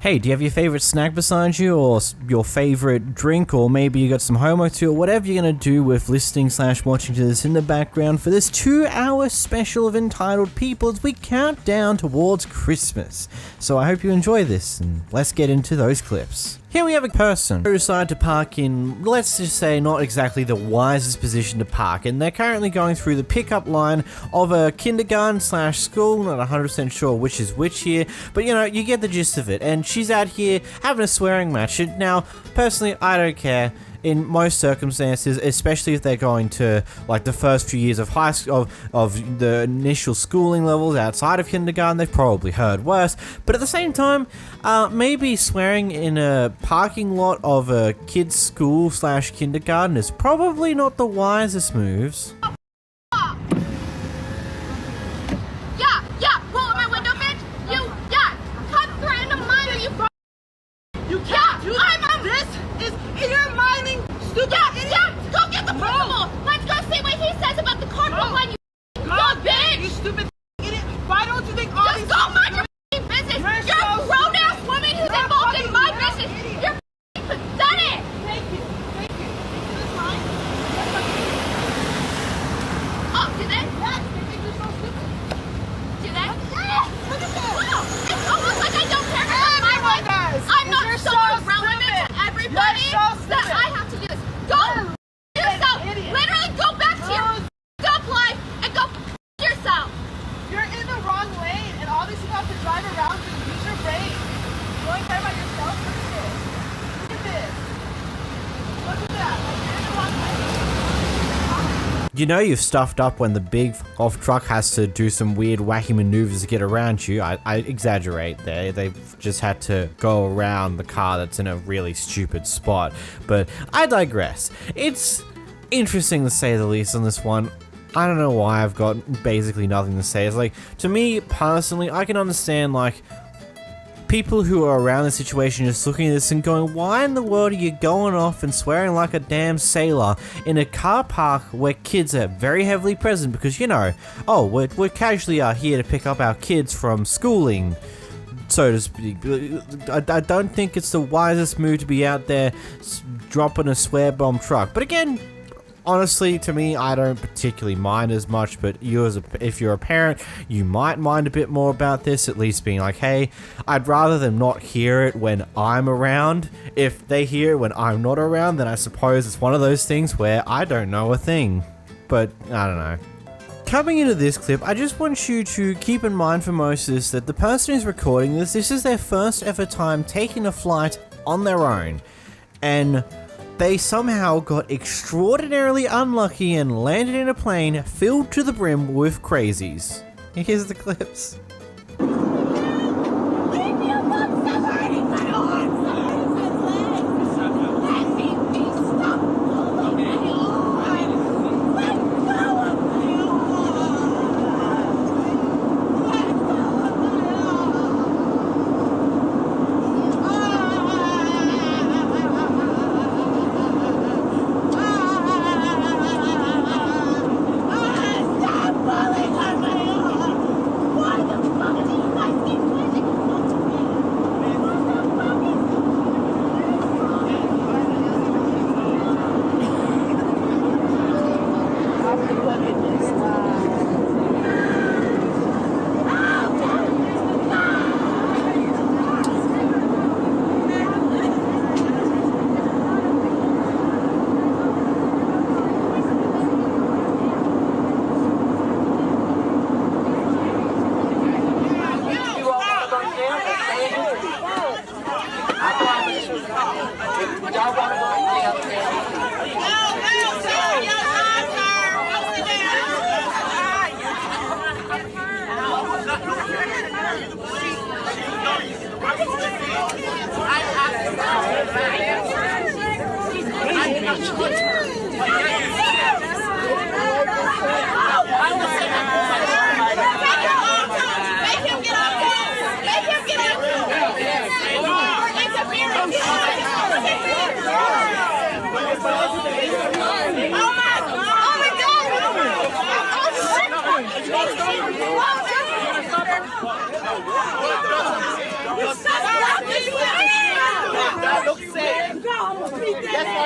Hey, do you have your favorite snack beside you, or your favorite drink, or maybe you got some homework to, or whatever you're gonna do with listening/watching to this in the background for this 2-hour special of Entitled People as we count down towards Christmas. So I hope you enjoy this, and let's get into those clips. Here we have a person who decided to park in, let's just say, not exactly the wisest position to park, and they're currently going through the pickup line of a kindergarten/school, not 100% sure which is which here, but you know, you get the gist of it, and she's out here having a swearing match. Now, personally, I don't care. In most circumstances, especially if they're going to like the first few years of high school, of the initial schooling levels outside of kindergarten, they've probably heard worse. But at the same time, maybe swearing in a parking lot of a kid's school/kindergarten is probably not the wisest moves. Roll my window, bitch. Come threaten a minor, you bro. You can't do that. You're mining, stupid idiot. Go get the principal. Let's go see what he says about the carpool line, you bitch. You stupid idiot. Why don't you think all just go mind your business. You're a grown-ass woman who's involved in my business. You're pathetic. Thank you. Oh, did they? Yes, they think you're so stupid. Do they? Yes. Look at this. Wow. It's almost like I don't care about my life. I'm not so irrelevant to everybody that I have to do this. Go yourself. Literally go back to your dumb life and go yourself. You're in the wrong lane, and all these people have to drive around and use your brain. You only care about yourself? Look at this. Look at that. Like, you're in the wrong lane. You know you've stuffed up when the big off truck has to do some weird wacky maneuvers to get around you. I exaggerate there. They've just had to go around the car that's in a really stupid spot. But I digress. It's interesting to say the least on this one. I don't know why I've got basically nothing to say. It's like, to me personally, I can understand like people who are around the situation just looking at this and going, why in the world are you going off and swearing like a damn sailor in a car park where kids are very heavily present? Because, you know, oh, we're casually here to pick up our kids from schooling, so to speak. I don't think it's the wisest move to be out there dropping a swear bomb truck. But again, honestly, to me, I don't particularly mind as much, but if you're a parent, you might mind a bit more about this, at least being like, hey, I'd rather them not hear it when I'm around. If they hear it when I'm not around, then I suppose it's one of those things where I don't know a thing. But, I don't know. Coming into this clip, I just want you to keep in mind for most of this that the person who's recording this is their first ever time taking a flight on their own. And they somehow got extraordinarily unlucky and landed in a plane filled to the brim with crazies. Here's the clips. Stop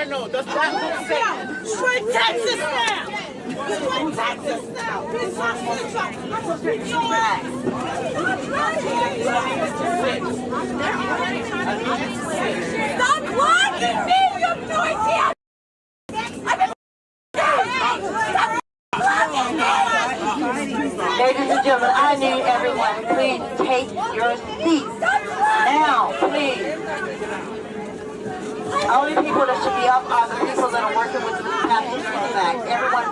no. That's not what I'm saying. Straight Texas now. Straight Texas now. Bitch, I'm gonna beat your ass. Stop blocking me, you noisy. Ladies and gentlemen, I need everyone to please take your seats now, please. Only people that should be up are the people that are working with the passengers in the back. Everyone,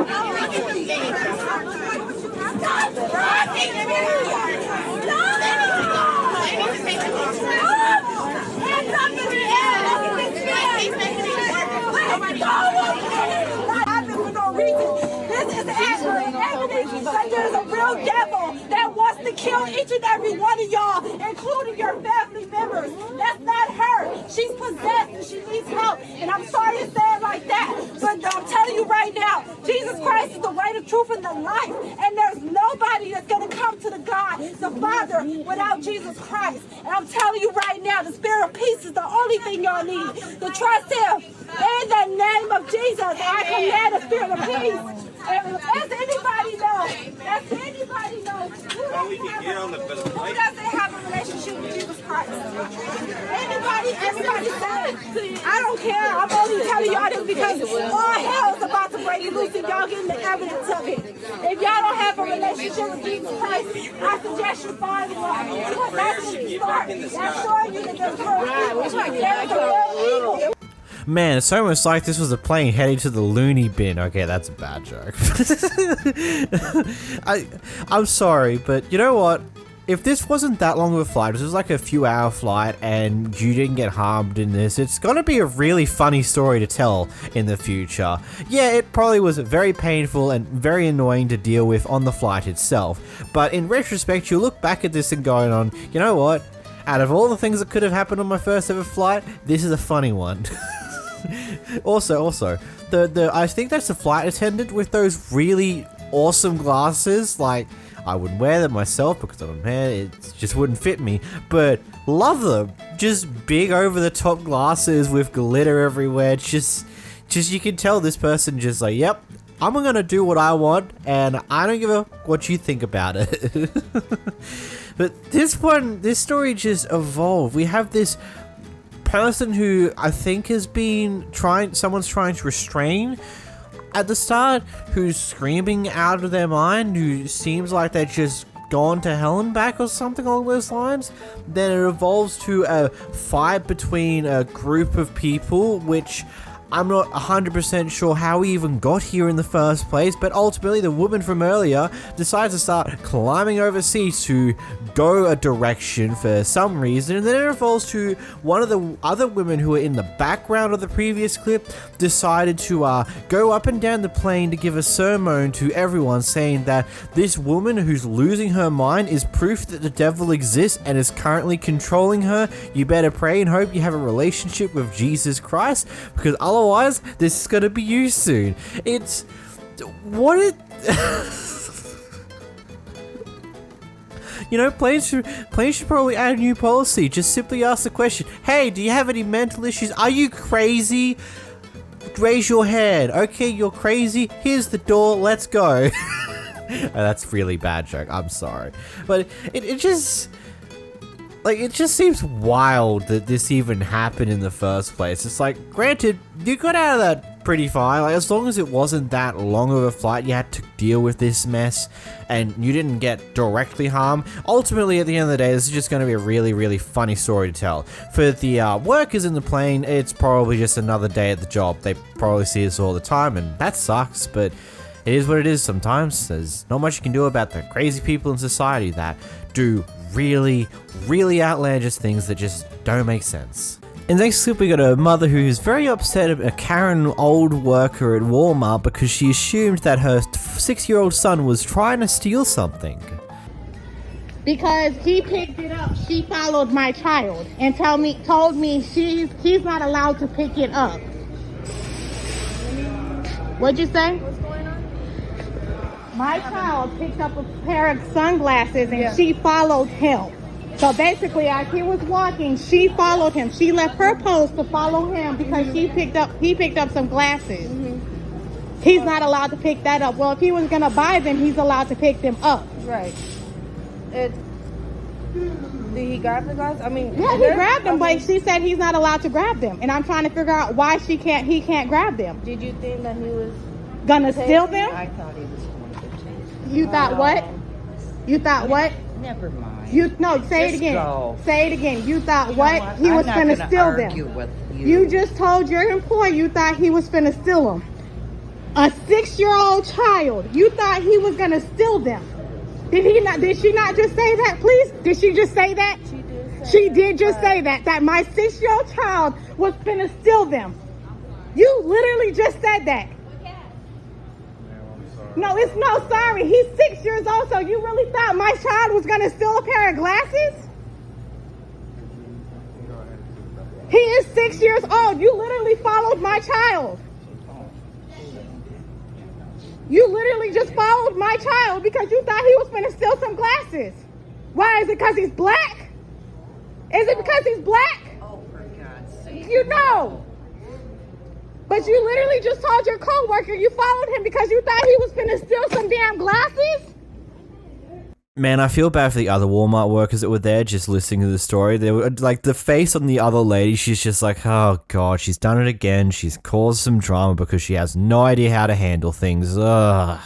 please take your seats. Stop blocking me! Hands up in the air! Let go of me! Not happening for no reason. This is evidence that there's a real devil that wants to kill each and every one of y'all, including your family members. That's not her. She's possessed and she needs help. And I'm sorry to say it like that, but I'm telling you right now, Jesus Christ is the way, the truth, and the life. And there's nobody that's going to come to the God, the Father, without Jesus Christ. And I'm telling you right now, the spirit of peace is the only thing y'all need. To trust him. In the name of Jesus, I command the spirit of peace. Does anybody know? Does anybody know who doesn't have a relationship with Jesus Christ? Anybody? Everybody says. I don't care. I'm only telling y'all this because all hell is about to break loose and y'all getting the evidence of it. If y'all don't have a relationship with Jesus Christ, I suggest you find one. Because that's when you start. That's showing you that there's real evil. Man, it's almost like this was a plane heading to the loony bin. Okay, that's a bad joke. I'm sorry, but you know what? If this wasn't that long of a flight, this was like a few hour flight and you didn't get harmed in this, it's gonna be a really funny story to tell in the future. Yeah, it probably was very painful and very annoying to deal with on the flight itself, but in retrospect, you look back at this and going on, you know what? Out of all the things that could have happened on my first ever flight, this is a funny one. Also, I think that's the flight attendant with those really awesome glasses. Like, I wouldn't wear them myself because I'm a man, it just wouldn't fit me, but love them. Just big over the top glasses with glitter everywhere. Just you can tell this person just like, yep, I'm gonna do what I want and I don't give a what you think about it. But this story just evolved. We have this person who I think has been someone's trying to restrain at the start, who's screaming out of their mind, who seems like they're just gone to hell and back or something along those lines. Then it evolves to a fight between a group of people, which I'm not 100% sure how we even got here in the first place, but ultimately the woman from earlier decides to start climbing overseas to go a direction for some reason, and then it evolves to one of the other women who are in the background of the previous clip decided to go up and down the plane to give a sermon to everyone, saying that this woman who's losing her mind is proof that the devil exists and is currently controlling her. You better pray and hope you have a relationship with Jesus Christ, because otherwise this is going to be you soon. It's what it you know, planes should probably add a new policy. Just simply ask the question, hey, do you have any mental issues? Are you crazy? Raise your hand. Okay, you're crazy. Here's the door. Let's go. That's really bad joke. I'm sorry. But it just seems wild that this even happened in the first place. It's like, granted, you got out of that pretty fine. Like, as long as it wasn't that long of a flight, you had to deal with this mess and you didn't get directly harmed. Ultimately, at the end of the day, this is just going to be a really, really funny story to tell. For the workers in the plane, it's probably just another day at the job. They probably see this all the time and that sucks, but it is what it is sometimes. There's not much you can do about the crazy people in society that do really, really outlandish things that just don't make sense. In the next clip, we got a mother who's very upset at a Karen old worker at Walmart because she assumed that her 6-year-old son was trying to steal something. Because he picked it up, she followed my child and told me he's not allowed to pick it up. What'd you say? What's going on? My child picked up a pair of sunglasses and she followed him. So basically, as he was walking, she followed him. She left her post to follow him because he picked up some glasses. He's not allowed to pick that up. Well, if he was gonna buy them, he's allowed to pick them up. Right. Did he grab the glasses? I mean, yeah, he grabbed them, but she said he's not allowed to grab them, and I'm trying to figure out why he can't grab them. Did you think that he was Gonna steal them? I thought he was going to take. You thought what? You thought what? Never mind. Say it Just again. go. Say it again. You thought what? He was I'm finna not steal gonna them. argue with you. You just told your employee you thought he was finna steal them. A 6-year-old child. You thought he was gonna steal them. Did she not just say that, please? Did she just say that? She did just say that my 6-year-old child was finna steal them. You literally just said that. No, it's no sorry. He's 6 years old, so you really thought my child was gonna steal a pair of glasses? He is 6 years old. You literally followed my child. You literally just followed my child because you thought he was gonna steal some glasses. Why? Is it because he's black? Is it because he's black? Oh, for God's sake. You know. But you literally just told your coworker you followed him because you thought he was finna steal some damn glasses? Man, I feel bad for the other Walmart workers that were there just listening to the story. They were like, the face on the other lady, she's just like, oh god, she's done it again. She's caused some drama because she has no idea how to handle things. Ugh.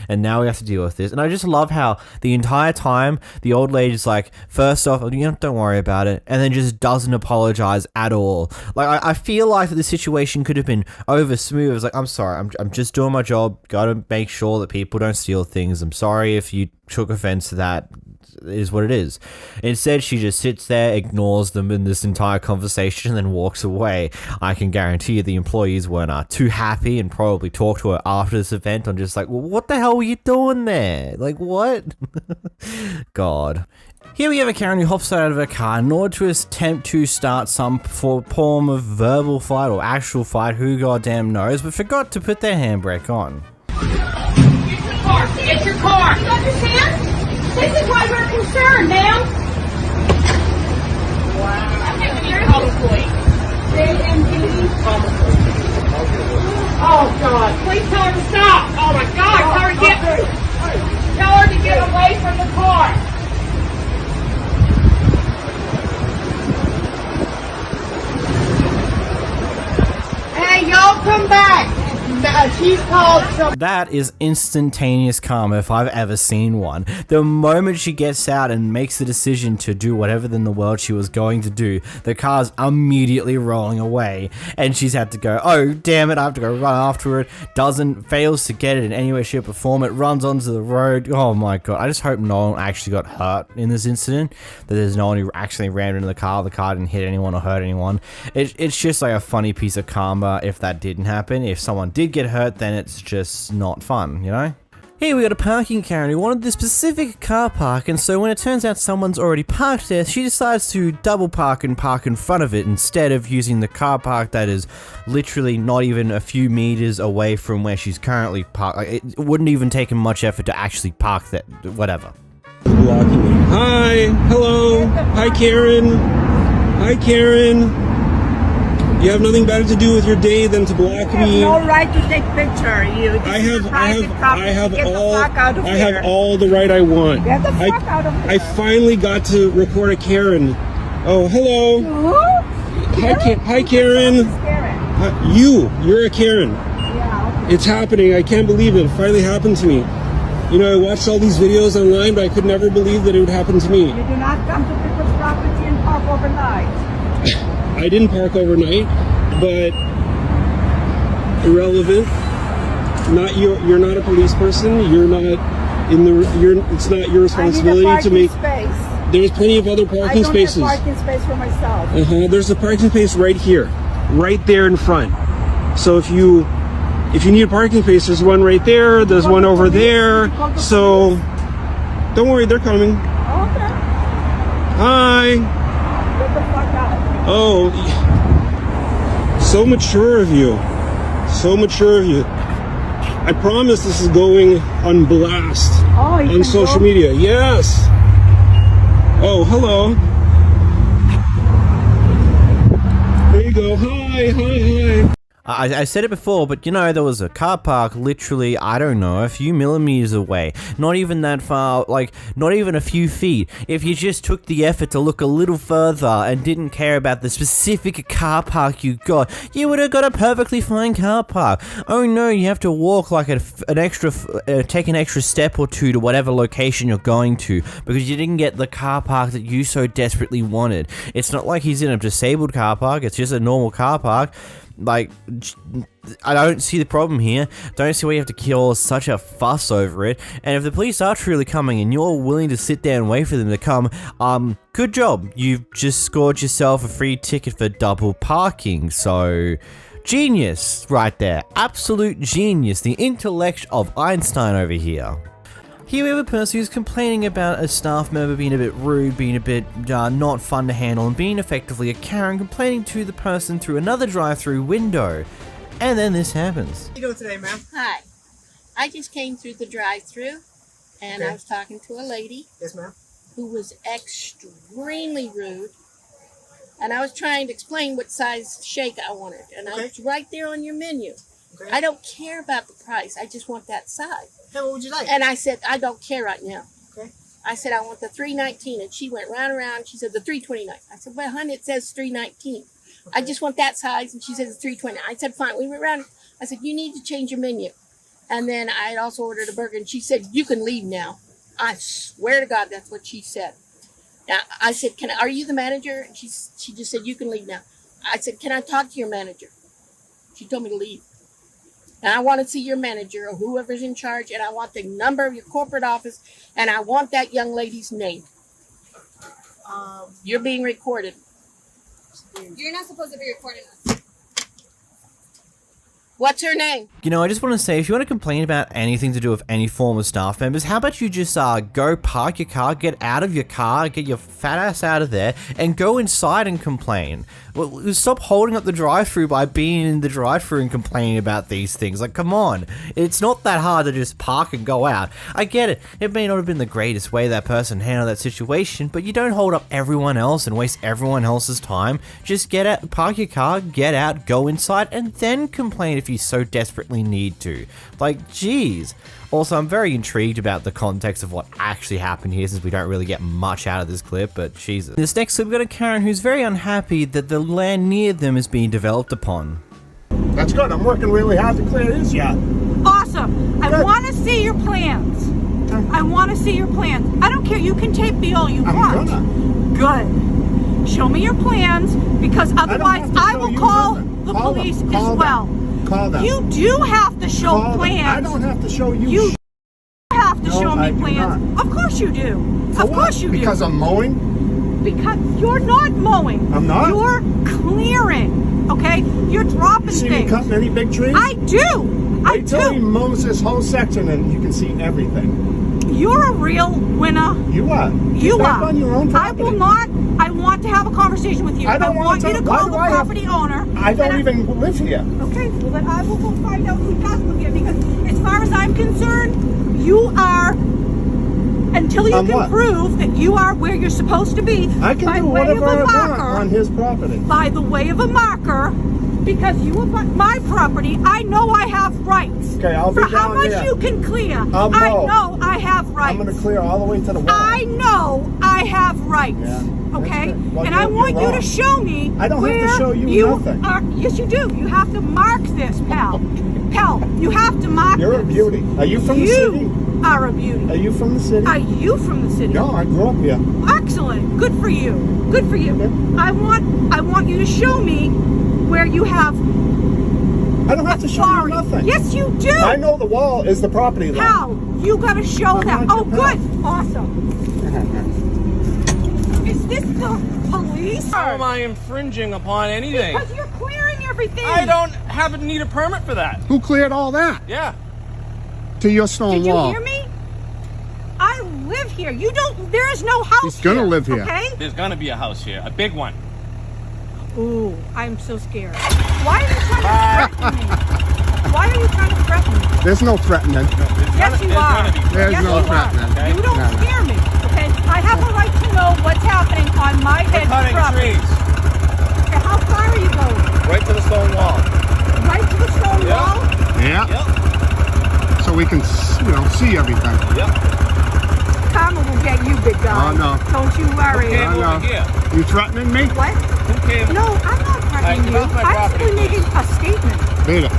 And now we have to deal with this. And I just love how the entire time the old lady's like, first off, don't worry about it, and then just doesn't apologize at all. Like, I feel like the situation could have been over smooth. It's like, I'm sorry, I'm just doing my job. Gotta make sure that people don't steal things. I'm sorry if you took offense to that. It is what it is. Instead, she just sits there, ignores them in this entire conversation, and then walks away. I can guarantee you the employees weren't too happy and probably talked to her after this event on just like, well, what the hell were you doing there? Like, what? God. Here we have a Karen who hops out of her car in order to attempt to start some form of verbal fight or actual fight, who goddamn knows, but forgot to put their handbrake on. Get your car! You understand? This is why we're concerned, ma'am. Wow. I'm taking your police. Oh, God. Please tell her to stop. Oh, my God. Tell her to get away from the car. Hey, y'all come back. She's called some. That is instantaneous karma if I've ever seen one. The moment she gets out and makes the decision to do whatever in the world she was going to do, the car's immediately rolling away, and she's had to go, oh damn it, I have to go run after it. Fails to get it in any way, shape or form. It runs onto the road. Oh my god, I just hope no one actually got hurt in this incident, that there's no one who actually ran into the car didn't hit anyone or hurt anyone. It's just like a funny piece of karma if that didn't happen. If someone did get hurt, then it's just not fun, you know? Here we got a parking Karen who wanted this specific car park, and so when it turns out someone's already parked there, she decides to double park and park in front of it instead of using the car park that is literally not even a few meters away from where she's currently parked. Like, it wouldn't even take much effort to actually park that, whatever. Hi, hello, hi Karen, hi Karen. You have nothing better to do with your day than to block me. You have no right to take picture. I have all the right I want. Get the fuck out of here. I finally got to record a Karen. Oh, hello. Hi Karen. You're a Karen. Yeah. It's happening. I can't believe it. It finally happened to me. You know, I watched all these videos online, but I could never believe that it would happen to me. You do not come to people's property and park overnight. I didn't park overnight, but irrelevant. You're not a police person. You're not in the. It's not your responsibility to make. Space. There's plenty of other parking spaces. I don't have parking space for myself. There's a parking space right here, right there in front. So if you need a parking space, there's one right there. There's one over there. So don't worry, they're coming. Okay. Hi. Get the fuck out. Oh, so mature of you. So mature of you. I promise this is going on blast on social media. Yes. Oh, hello. There you go. Hi. I said it before, but you know, there was a car park literally, I don't know, a few millimeters away. Not even that far, like, not even a few feet. If you just took the effort to look a little further and didn't care about the specific car park you got, you would have got a perfectly fine car park. Oh no, you have to walk like take an extra step or two to whatever location you're going to, because you didn't get the car park that you so desperately wanted. It's not like he's in a disabled car park, it's just a normal car park. Like, I don't see the problem here. Don't see why you have to kill such a fuss over it. And if the police are truly coming and you're willing to sit there and wait for them to come, good job. You've just scored yourself a free ticket for double parking. So, genius right there. Absolute genius. The intellect of Einstein over here. Here we have a person who's complaining about a staff member being a bit rude, being a bit not fun to handle, and being effectively a Karen, complaining to the person through another drive-through window. And then this happens. How you doing today, ma'am? Hi. I just came through the drive-through, and Okay. I was talking to a lady Yes, ma'am. who was extremely rude. And I was trying to explain what size shake I wanted. And I Okay. was right there on your menu. Okay. I don't care about the price. I just want that size. Hey, what would you like? And I said, I don't care right now. Okay. I said, I want the $3.19. And she went round and round. She said, the $3.29. I said, well, honey, it says $3.19. I just want that size. And she says, it's $3.29. I said, fine. We went around. I said, you need to change your menu. And then I had also ordered a burger. And she said, you can leave now. I swear to God, that's what she said. Now, I said, are you the manager? And she just said, you can leave now. I said, can I talk to your manager? She told me to leave. And I want to see your manager or whoever's in charge, and I want the number of your corporate office, and I want that young lady's name. You're being recorded. You're not supposed to be recording us. What's her name? You know, I just want to say, if you want to complain about anything to do with any form of staff members, how about you just go park your car, get out of your car, get your fat ass out of there, and go inside and complain. Well, stop holding up the drive-thru by being in the drive-thru and complaining about these things. Like, come on. It's not that hard to just park and go out. I get it. It may not have been the greatest way that person handled that situation, but you don't hold up everyone else and waste everyone else's time. Just get out, park your car, get out, go inside, and then complain if you so desperately need to. Like, jeez. Also, I'm very intrigued about the context of what actually happened here, since we don't really get much out of this clip, but Jesus. In this next clip, we've got a Karen who's very unhappy that the land near them is being developed upon. That's good. I'm working really hard to clear this yard. Awesome. I want to see your plans. I want to see your plans. I don't care. You can tape me all you want. Good. Show me your plans, because otherwise I will call the police as well. Call them. You do have to show plans. I don't have to show you. You have to show me I do plans. not. Of course you do. For Of what? course you do. Because I'm mowing? Because you're not mowing. I'm not? You're clearing. Okay? You're dropping See things. me cutting any big trees? I do. I Wait till he do. mows this whole section and you can see everything. You're a real winner. You are. You Get back are. on your own I property. will not. I want to have a conversation with you. I don't want you to call the why do I have- property owner. I don't even live here. Okay, well then I will go find out who does live here, because as far as I'm concerned, you are, until you On can what? prove that you are where you're supposed to be, I can by do way of whatever I a want marker, on his property. by the way of a marker, because you are on my property, I know I have rights. Okay, I'll be For how down much there. you can clear, I'll I mow. know I have rights. I'm going to clear all the way to the wall. I know I have rights. Yeah, that's Okay? good. Well, and I you're want you wrong. to show me I don't have to where show you nothing. Are, yes, you do. You have to mark this, pal. Pal, you have to mark You're a this. beauty. Are you from the city? You are a beauty. Are you from the city? Are you from the city? No, I grew up here. Excellent. Good for you. Good for you. Okay. I want you to show me where you have I don't have to show you authority. nothing. Yes, you do. I know the wall is the property line. How? You got to show I'm that. not Oh, your pal. good. Awesome. Is this the police? How am I infringing upon anything? Because you're clearing everything. I don't need a permit for that. Who cleared all that? Yeah. To your stone Did you wall. hear me? I live here. You don't. There is no house. He's gonna here, live here. Okay. There's gonna be a house here, a big one. Ooh, I'm so scared. Why are you trying to threaten me? Why are you trying to threaten me? There's no threatening. Yes, you are. There's yes, no you threatening. are. You don't No, no. scare me. Okay. I have a right to know what's happening on my We're head cutting property. trees. Okay, how far are you going? Right to the stone wall. Right to the stone Yeah. wall? Yeah. Yep. So we can, see everything. Yep. Karma will get you, big guy. Oh, no. Don't you worry. Came I know. over here. You threatening me? What? Who came? No, I'm not threatening Get you. off my I'm property, simply making a statement. Beat it.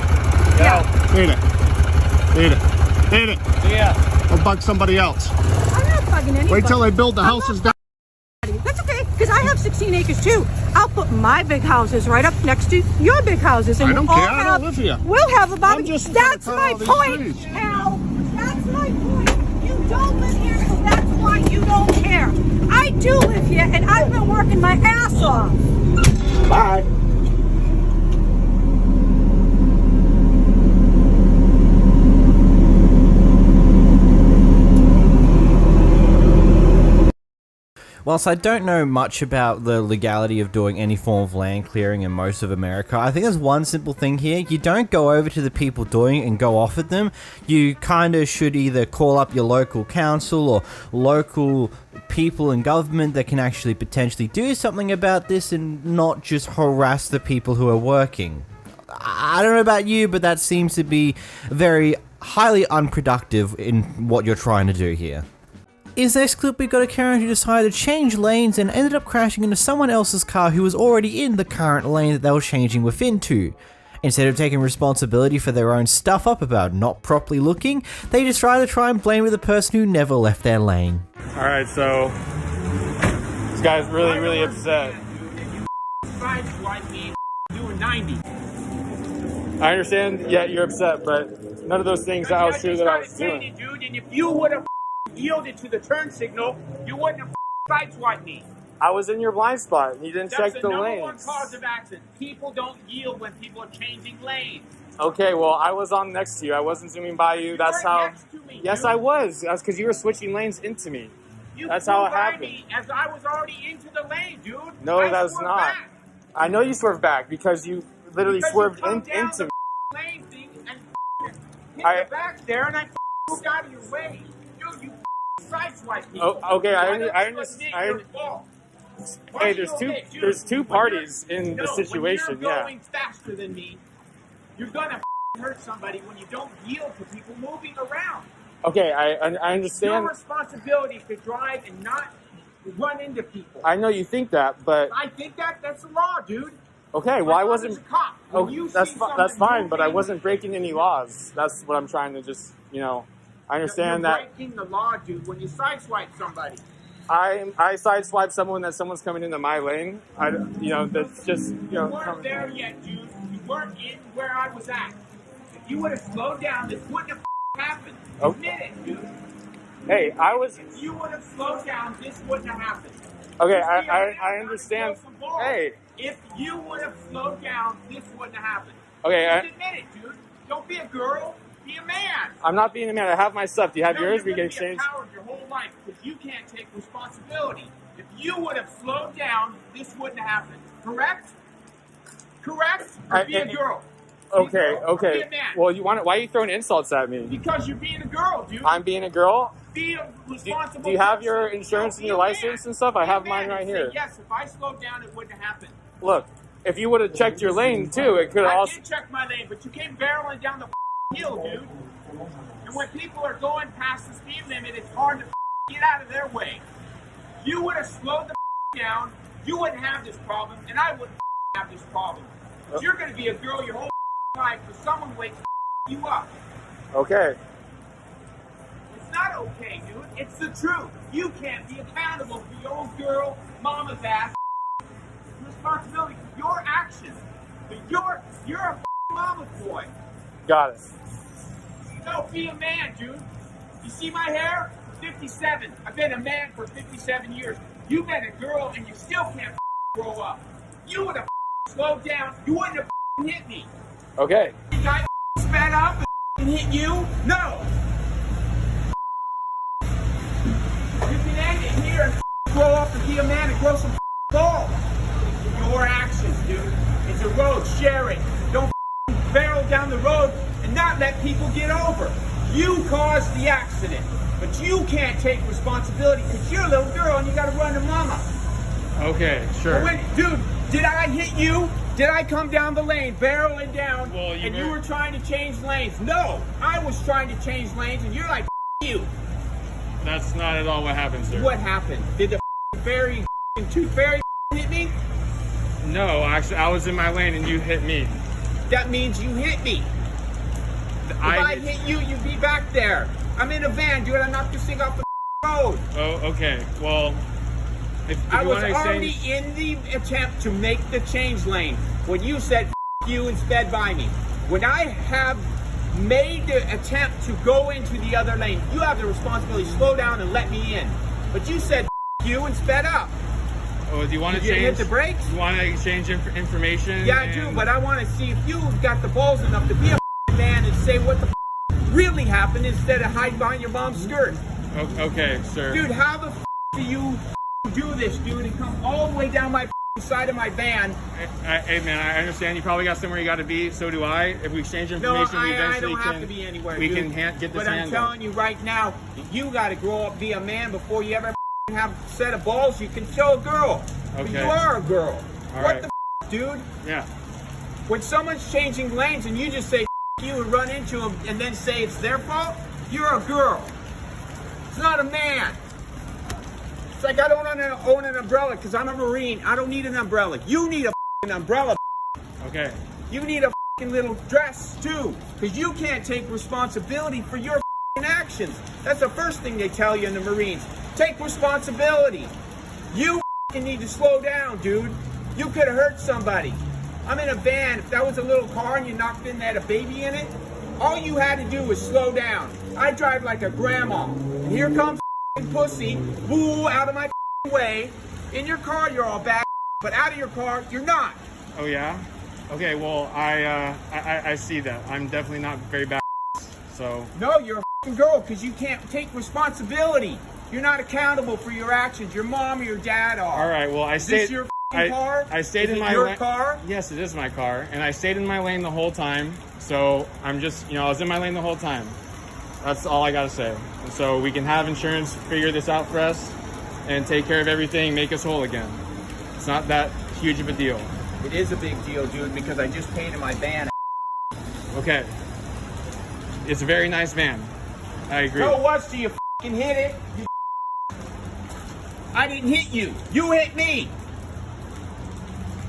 Yeah. Beat it. Beat it. Beat it. Yeah. Or bug somebody else. I'm not bugging anybody. Wait till they build the houses down. That's okay, because I have 16 acres too. I'll put my big houses right up next to your big houses. And I don't we'll all care. I don't live here. We'll have a I'm barbecue. just gonna That's cut my all these point, trees. Hal. That's my point. You don't live here, and that's why you don't care. I do live here, and I've been working my ass off. Bye. Whilst I don't know much about the legality of doing any form of land clearing in most of America, I think there's one simple thing here. You don't go over to the people doing it and go off at them. You kind of should either call up your local council or local people in government that can actually potentially do something about this and not just harass the people who are working. I don't know about you, but that seems to be very highly unproductive in what you're trying to do here. In this clip, we got a Karen who decided to change lanes and ended up crashing into someone else's car who was already in the current lane that they were changing within to. Instead of taking responsibility for their own stuff up about not properly looking, they just try and blame the person who never left their lane. Alright, so this guy's really upset. I understand, yeah, you're upset, but none of those things I was true that I was doing. Dude, and if you would have yielded to the turn signal, you wouldn't have sideswiped me. I was in your blind spot, and you didn't check the lanes. That's the number one cause of accident. People don't yield when people are changing lanes. Okay, well, I was on next to you. I wasn't zooming by you. That's how. Next to me, Yes, dude. I was. That's because you were switching lanes into me. That's how it happened. Me as I was already into the lane, dude. No, that's not. Back. I know you swerved back because you literally swerved into me. Lane thing and hit the back there, and I moved out of your way. Dude, you sideswiped me. Oh, okay, I understand. Hey, there's two parties in the situation. When you're Yeah. going faster than me, you're gonna hurt somebody when you don't yield to people moving around. Okay, I understand. Your responsibility to drive and not run into people. I know you think that, but I think that's the law, dude. okay, well, I wasn't. A cop. Oh, that's fine, but I wasn't breaking any laws. That's what I'm trying to just, I understand you're that. breaking the law, dude, when you sideswipe somebody. I sideswipe someone's coming into my lane. That's just, You weren't there yet, dude. You weren't in where I was at. If you would have slowed down, this wouldn't have happened. Admit it, dude. Hey, I was. If you would have slowed down, this wouldn't have happened. Okay, I understand. Hey. If you would have slowed down, this wouldn't have happened. Okay, Just admit it, dude. Don't be a girl. Be a man. I'm not being a man. I have my stuff. Do you have yours? We can exchange. You're going to be a coward your whole life because you can't take responsibility. If you would have slowed down, this wouldn't have happened. Correct? Correct? Or be a girl. Okay. Be a man. Well, why are you throwing insults at me? Because you're being a girl, dude. I'm being a girl? Be a responsible Do you have person. your insurance and your license and stuff? I have mine right here. Yes, if I slowed down, it wouldn't have happened. Look, if you would have checked your lane too, it could have also. I did check my lane, but you came barreling down the hill, dude. And when people are going past the speed limit, it's hard to get out of their way. If you would have slowed the down, you wouldn't have this problem, and I wouldn't have this problem. You're going to be a girl your whole life, but someone wakes you up. Okay. It's not okay, dude. It's the truth. You can't be accountable for your own girl, mama's ass. Responsibility for your actions. But you're a mama's boy. Got it. No, be a man, dude. You see my hair? 57. I've been a man for 57 years. You've been a girl and you still can't grow up. You would have slowed down. You wouldn't have hit me. Okay. Did I sped up and hit you? No. You can end it here and grow up and be a man and grow some balls. Your actions, dude. It's a road. Share it. Don't barrel down the road and not let people get over. You caused the accident. But you can't take responsibility because you're a little girl and you got to run to mama. Okay, sure. Dude, did I hit you? Did I come down the lane, barreling down, and you were trying to change lanes? No, I was trying to change lanes, and you're like, you. That's not at all what happened, sir. What happened? Did the tooth fairy hit me? No, actually, I was in my lane and you hit me. That means you hit me. If I hit you, you'd be back there. I'm in a van, dude. I knocked this thing off the road. Oh, okay. Well, if I was already in the attempt to make the change lane when you said you and sped by me. When I have made the attempt to go into the other lane, you have the responsibility to slow down and let me in. But you said you and sped up. Oh, do you want to change? You hit the brakes? You want to exchange information? Yeah, I do, but I want to see if you got the balls enough to be a man and say what the really happened instead of hide behind your mom's skirt. Okay, sir. Dude, how the do you do this, dude, and come all the way down my side of my van? Hey, man, I understand you probably got somewhere you got to be. So do I. If we exchange information, we eventually I don't have to be anywhere. We dude. can get this But I'm telling you right now, you got to grow up, be a man before you ever have a set of balls you can show a girl. Okay. But you are a girl. All what right. the dude? Yeah. When someone's changing lanes and you just say you and run into them and then say it's their fault, you're a girl. It's not a man. It's like I don't own an umbrella because I'm a Marine. I don't need an umbrella. You need an umbrella. Okay. You need a little dress too because you can't take responsibility for your actions. That's the first thing they tell you in the Marines. Take responsibility. You need to slow down, dude. You could have hurt somebody. I'm in a van. If that was a little car and you knocked in that a baby in it, all you had to do was slow down. I drive like a grandma. And here comes pussy, boo, out of my way. In your car, you're all bad, but out of your car, you're not. Oh yeah. Okay. Well, I see that. I'm definitely not very bad. So. No, you're a girl because you can't take responsibility. You're not accountable for your actions. Your mom or your dad are. All right. Well, Is this your car? I stayed in my your car? Yes, it is my car, and I stayed in my lane the whole time. So I'm just, I was in my lane the whole time. That's all I gotta say. And so we can have insurance figure this out for us and take care of everything, make us whole again. It's not that huge of a deal. It is a big deal, dude, because I just painted my van. Okay. It's a very nice van. I agree. No, it was till you hit it. I didn't hit you. You hit me.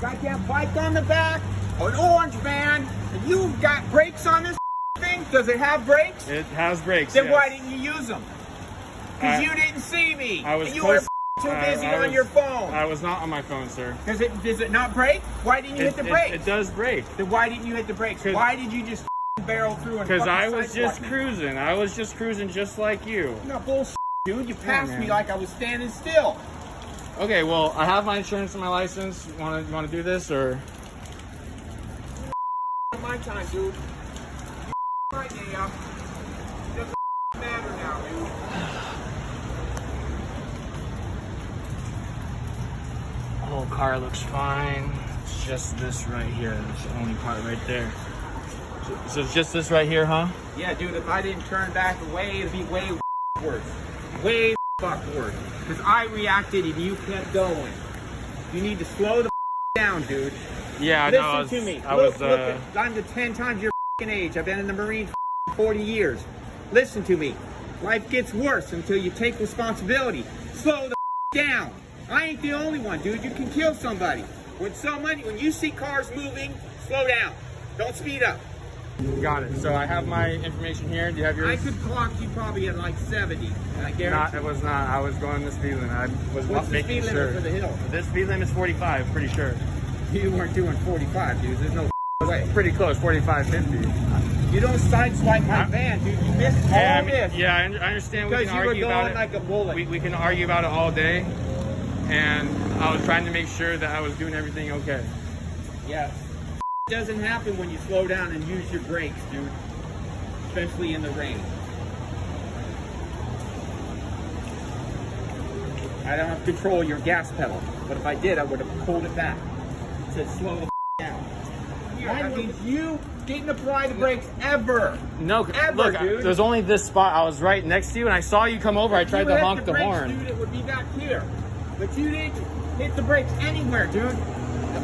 Goddamn bike on the back, an orange van, and you got brakes on this thing? Does it have brakes? It has brakes. Then yes. why didn't you use them? Because you didn't see me. I was and you were too busy on your phone. I was not on my phone, sir. Does it not brake? Why didn't you hit the brakes? It does brake. Then why didn't you hit the brakes? Why did you just barrel through and because I was just cruising. I was just cruising just like you. No bullshit, dude. You passed me like I was standing still. Okay, well, I have my insurance and my license. You want to do this or? My time, dude. My day up. Doesn't matter now, dude. The whole car looks fine. It's just this right here. That's the only part right there. So it's just this right here, huh? Yeah, dude. If I didn't turn back away, it'd be way worse. Way worse. Because I reacted and you kept going. You need to slow the down, dude. Yeah, Listen to me. Look, I'm the 10 times your age. I've been in the Marines for 40 years. Listen to me. Life gets worse until you take responsibility. Slow the down. I ain't the only one, dude. You can kill somebody. When you see cars moving, slow down. Don't speed up. Got it. So I have my information here. Do you have yours? I could clock you probably at like 70. I guarantee. It was not. I was going the speed limit. I was What's the making speed sure. limit for the hill? This speed limit is 45, pretty sure. You weren't doing 45, dude. There's no way. Pretty close, 45, 50. You don't sideswipe my van, dude. You missed all this. Yeah, I understand. We Because can you were argue about going it. like a bullet. We can argue about it all day. And I was trying to make sure that I was doing everything okay. Yeah. It doesn't happen when you slow down and use your brakes, dude. Especially in the rain. I don't have control of your gas pedal. But if I did, I would have pulled it back. It said slow the down. here, that means you didn't apply the brakes ever. No, Ever, look, dude. there's only this spot. I was right next to you, and I saw you come over. I tried to honk the brakes, horn. Dude, it would be back here. But you didn't hit the brakes anywhere, dude.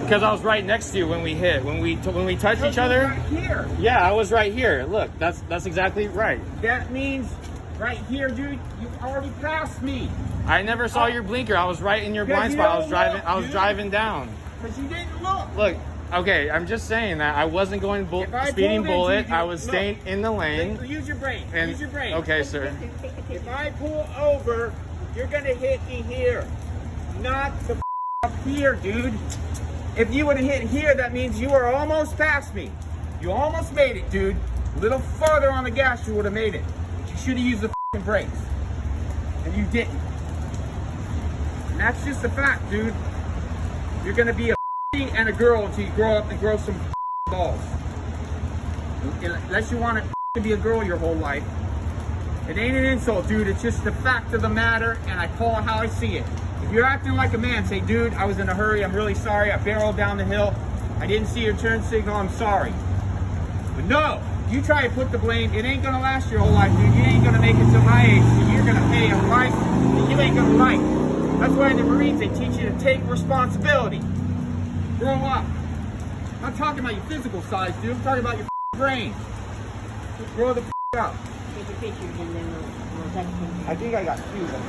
Because I was right next to you when we hit. When we touched each other. Right here. Yeah, I was right here. Look, that's exactly right. That means right here, dude, you already passed me. I never saw your blinker. I was right in your blind spot. I was driving down. Because you didn't look. Look, okay, I'm just saying that I wasn't going speeding bullet. I was staying in the lane. Use your brain. And, Use your brain. okay, sir. If I pull over, you're gonna hit me here, not the up here, dude. If you would have hit here, that means you were almost past me. You almost made it, dude. A little further on the gas, you would have made it. You should have used the brakes, and you didn't. And that's just a fact, dude. You're gonna be a and a girl until you grow up and grow some balls. Unless you want to be a girl your whole life. It ain't an insult, dude. It's just the fact of the matter, and I call it how I see it. If you're acting like a man, say, dude, I was in a hurry. I'm really sorry. I barreled down the hill. I didn't see your turn signal. I'm sorry. But no, you try to put the blame. It ain't going to last your whole life, dude. You ain't going to make it to my age. So you're going to pay a price that you ain't going to like. That's why in the Marines, they teach you to take responsibility. Grow up. I'm not talking about your physical size, dude. I'm talking about your brain. Just grow the up. I think I got two of them.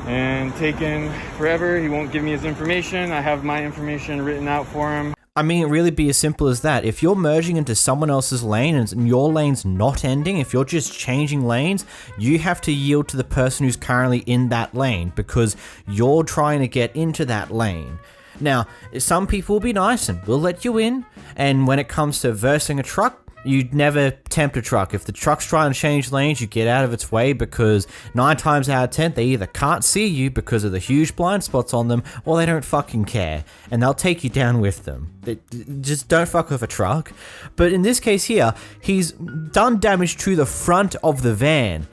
And taken forever. He won't give me his information. I have my information written out for him. I mean, it really be as simple as that. If you're merging into someone else's lane and your lane's not ending, if you're just changing lanes, you have to yield to the person who's currently in that lane because you're trying to get into that lane. Now, some people will be nice and will let you in, and when it comes to versing a truck, you'd never tempt a truck. If the truck's trying to change lanes, you get out of its way because 9 times out of 10, they either can't see you because of the huge blind spots on them, or they don't fucking care, and they'll take you down with them. Just don't fuck with a truck. But in this case here, he's done damage to the front of the van.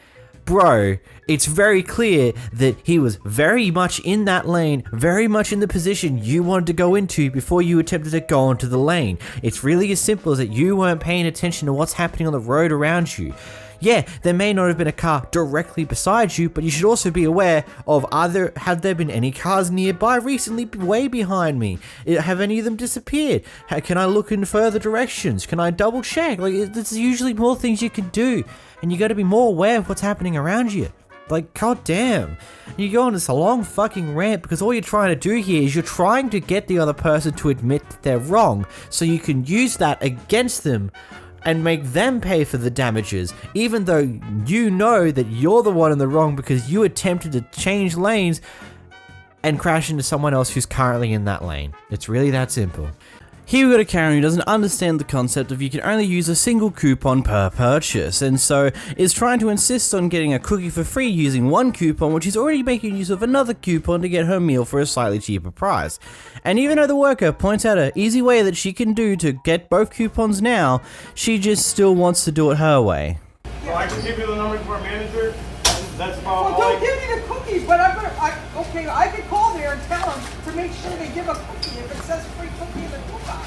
Bro, it's very clear that he was very much in that lane, very much in the position you wanted to go into before you attempted to go into the lane. It's really as simple as that you weren't paying attention to what's happening on the road around you. Yeah, there may not have been a car directly beside you, but you should also be aware of have there been any cars nearby recently way behind me? Have any of them disappeared? Can I look in further directions? Can I double check? Like, there's usually more things you can do, and you got to be more aware of what's happening around you. Like, goddamn. You go on this long fucking rant because all you're trying to do here is you're trying to get the other person to admit that they're wrong so you can use that against them and make them pay for the damages, even though you know that you're the one in the wrong because you attempted to change lanes and crash into someone else who's currently in that lane. It's really that simple. Here we've got a Karen who doesn't understand the concept of you can only use a single coupon per purchase, and so is trying to insist on getting a cookie for free using one coupon, which is already making use of another coupon to get her meal for a slightly cheaper price. And even though the worker points out an easy way that she can do to get both coupons now, she just still wants to do it her way. Well, I can give you the number to our manager. That's about well, don't give me the cookies, but okay, I can call there and tell them to make sure they give a cookie if it says free cookie in the coupon.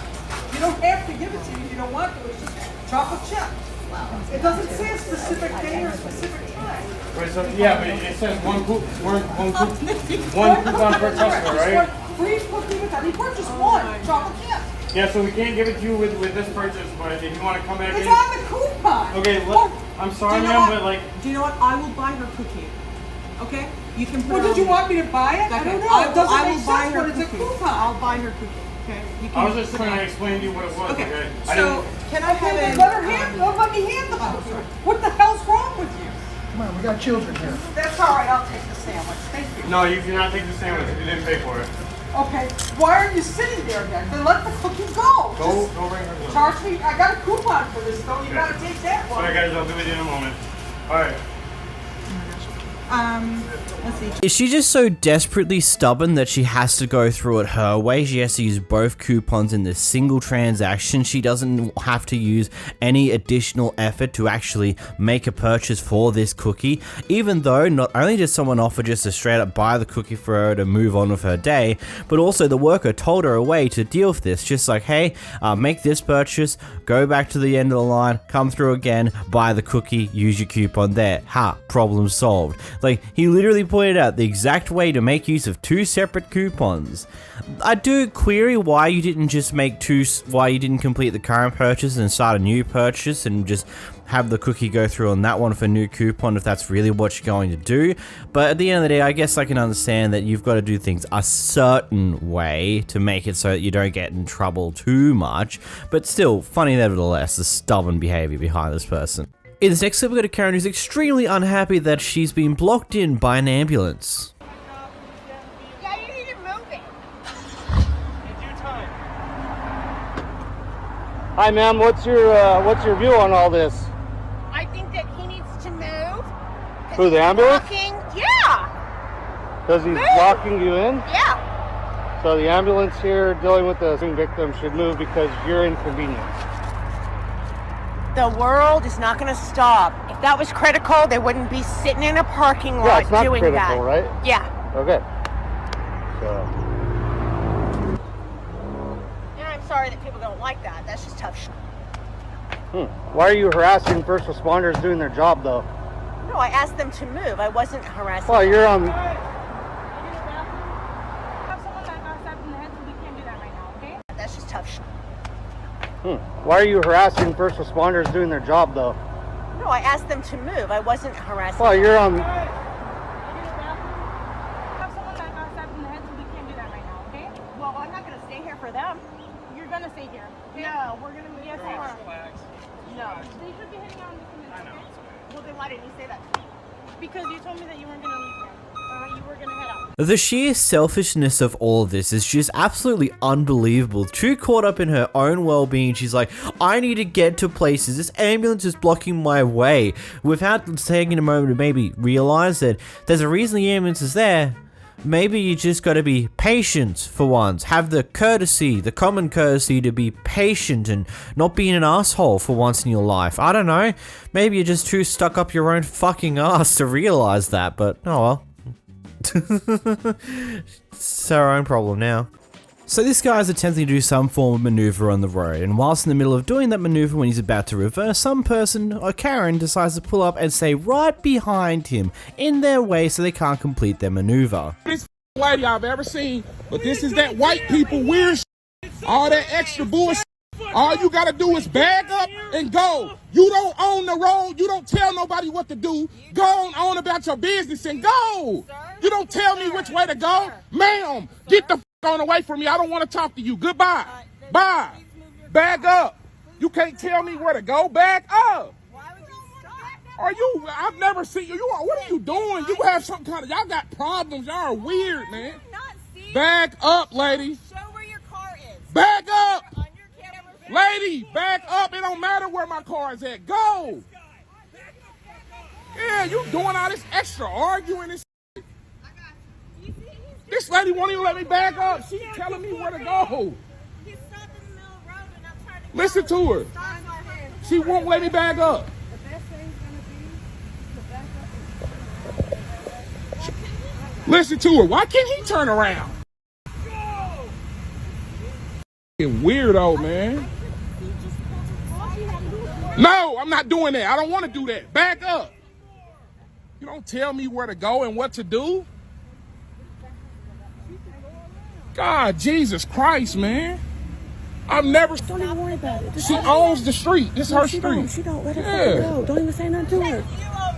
You don't have to give it to me if you don't want to. It's just chocolate chip. It doesn't say a specific day or a specific time. Wait, so, yeah, but it says one coupon per customer, right? Free cookie with any purchase, one chocolate chip. Yeah, so we can't give it to you with this purchase, but if you want to come back it's in... It's on the coupon. Okay, I'm sorry, ma'am, but like... Do you know what? I will buy her cookie. Okay? You can put did you want me to buy it? I don't know. I will buy her cookie. It's a coupon. I'll buy her cookie. Okay? You can I was just trying to explain to you what it was. Okay. So, can I have it? Let me hand the cookie. What the hell's wrong with you? Come on, we got children here. That's all right. I'll take the sandwich. Thank you. No, you cannot take the sandwich. You didn't pay for it. Okay, why are you sitting there then let the cookie go. Go bring her. Charge me. I got a coupon for this though. You gotta take that one. Alright guys, I'll do it in a moment. Alright. Let's see. Is she just so desperately stubborn that she has to go through it her way? She has to use both coupons in this single transaction. She doesn't have to use any additional effort to actually make a purchase for this cookie, even though not only did someone offer just to straight up buy the cookie for her to move on with her day, but also the worker told her a way to deal with this. Just like, hey, make this purchase, go back to the end of the line, come through again, buy the cookie, use your coupon there. Ha, problem solved. Like, he literally pointed out the exact way to make use of two separate coupons. I do query why you didn't just make why you didn't complete the current purchase and start a new purchase and just have the cookie go through on that one for a new coupon if that's really what you're going to do. But at the end of the day, I guess I can understand that you've got to do things a certain way to make it so that you don't get in trouble too much. But still, funny nevertheless, the stubborn behavior behind this person. In this next clip, we got a Karen who's extremely unhappy that she's been blocked in by an ambulance. Yeah, you need to move it. Hi, ma'am. What's your view on all this? I think that he needs to move. Who, the ambulance? Blocking. Yeah. Because he's blocking you in? Yeah. So the ambulance here dealing with the victim should move because you're inconvenienced. The world is not going to stop. If that was critical, they wouldn't be sitting in a parking lot Yeah, it's not doing critical, that. right? Yeah. Okay. So. And I'm sorry that people don't like that. That's just tough shit. Why are you harassing first responders doing their job, though? No, I asked them to move. I wasn't harassing Well, them. you're on. That's just tough shit. Why are you harassing first responders doing their job, though? No, I asked them to move. I wasn't harassing Well, them. you're on. Well, I'm not going to stay here for them. You're going to stay here. Okay? No, we're going to move. Yes, Relax. No. They should be hitting on the I know. Well, then why didn't you say that to me? Because you told me that you weren't going to leave them. You were going to head out. The sheer selfishness of all of this is just absolutely unbelievable. Too caught up in her own well-being, she's like, I need to get to places. This ambulance is blocking my way. Without taking a moment to maybe realize that there's a reason the ambulance is there. Maybe you just gotta be patient for once. Have the courtesy, the common courtesy to be patient and not being an asshole for once in your life. I don't know. Maybe you're just too stuck up your own fucking ass to realize that, but oh well. It's our own problem now. So this guy is attempting to do some form of maneuver on the road, and whilst in the middle of doing that maneuver when he's about to reverse, some person, or Karen, decides to pull up and stay right behind him, in their way so they can't complete their maneuver. This lady I've ever seen, but this is that white people weird shit. All that extra bullshit. All you gotta do is bag up and go. You don't own the road. You don't tell nobody what to do. Go on about your business and go. You don't tell me which way to go. Ma'am, get the on away from me. I don't want to talk to you. Goodbye. Bye. Bag up. You can't tell me where to go. Bag up. Are you? I've never seen you. What are you doing? You have some kind of. Y'all got problems. Y'all are weird, man. Bag up, lady. Show where your car is. Bag up. On your camera. Lady, back up. It don't matter where my car is at. Go. Yeah, you doing all this extra arguing and shit. This lady won't even let me back up. She's telling me where to go. Listen to her. She won't let me back up. Listen to her. Why can't he turn around? Weirdo, man. No, I'm not doing that. I don't want to do that. Back up. You don't tell me where to go and what to do. God, Jesus Christ, man. I've never. Don't even worry about it. She owns the street. This is her street. She don't let her Yeah. go. Don't even say nothing to her.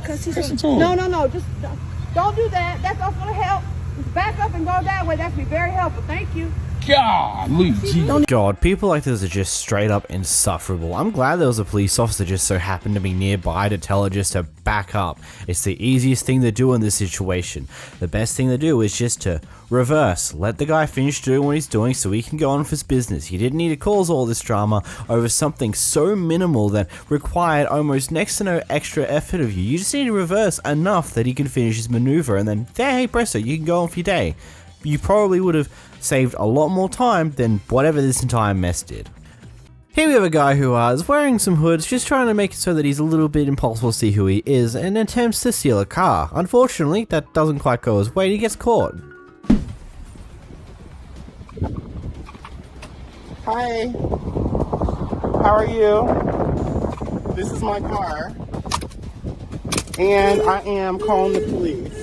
Cause she's Listen to her. No. Just don't do that. That's not going to help. Just back up and go that way. That's be very helpful. Thank you. God, people like this are just straight up insufferable. I'm glad there was a police officer just so happened to be nearby to tell her just to back up. It's the easiest thing to do in this situation. The best thing to do is just to reverse. Let the guy finish doing what he's doing so he can go on with his business. He didn't need to cause all this drama over something so minimal that required almost next to no extra effort of you. You just need to reverse enough that he can finish his maneuver, and then, hey presto, you can go on with your day. You probably would have saved a lot more time than whatever this entire mess did. Here we have a guy who is wearing some hoods, just trying to make it so that he's a little bit impossible to see who he is, and attempts to steal a car. Unfortunately, that doesn't quite go his way and he gets caught. Hi, how are you? This is my car, and I am calling the police.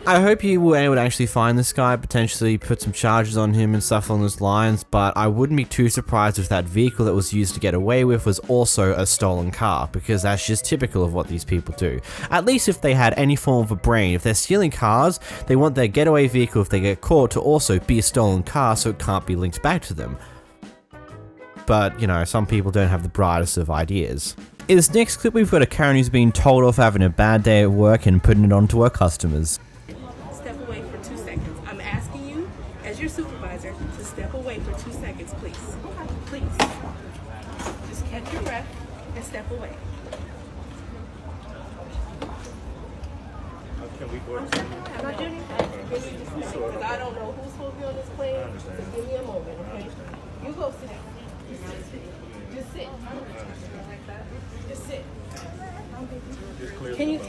I hope you were able to actually find this guy, potentially put some charges on him and stuff along those lines, but I wouldn't be too surprised if that vehicle that was used to get away with was also a stolen car, because that's just typical of what these people do. At least if they had any form of a brain. If they're stealing cars, they want their getaway vehicle, if they get caught, to also be a stolen car so it can't be linked back to them. But, you know, some people don't have the brightest of ideas. In this next clip, we've got a Karen who's been told off having a bad day at work and putting it on to her customers. Step away for 2 seconds. I'm asking you, as your supervisor, to step away for 2 seconds, please. Please. Just catch your breath and step away. Can we go? I'm not doing anything. Give me just a second, because I don't know who's supposed to be on this plane. So give me a moment, okay? You go sit down. Just sit. Just sit. Just sit. Can you?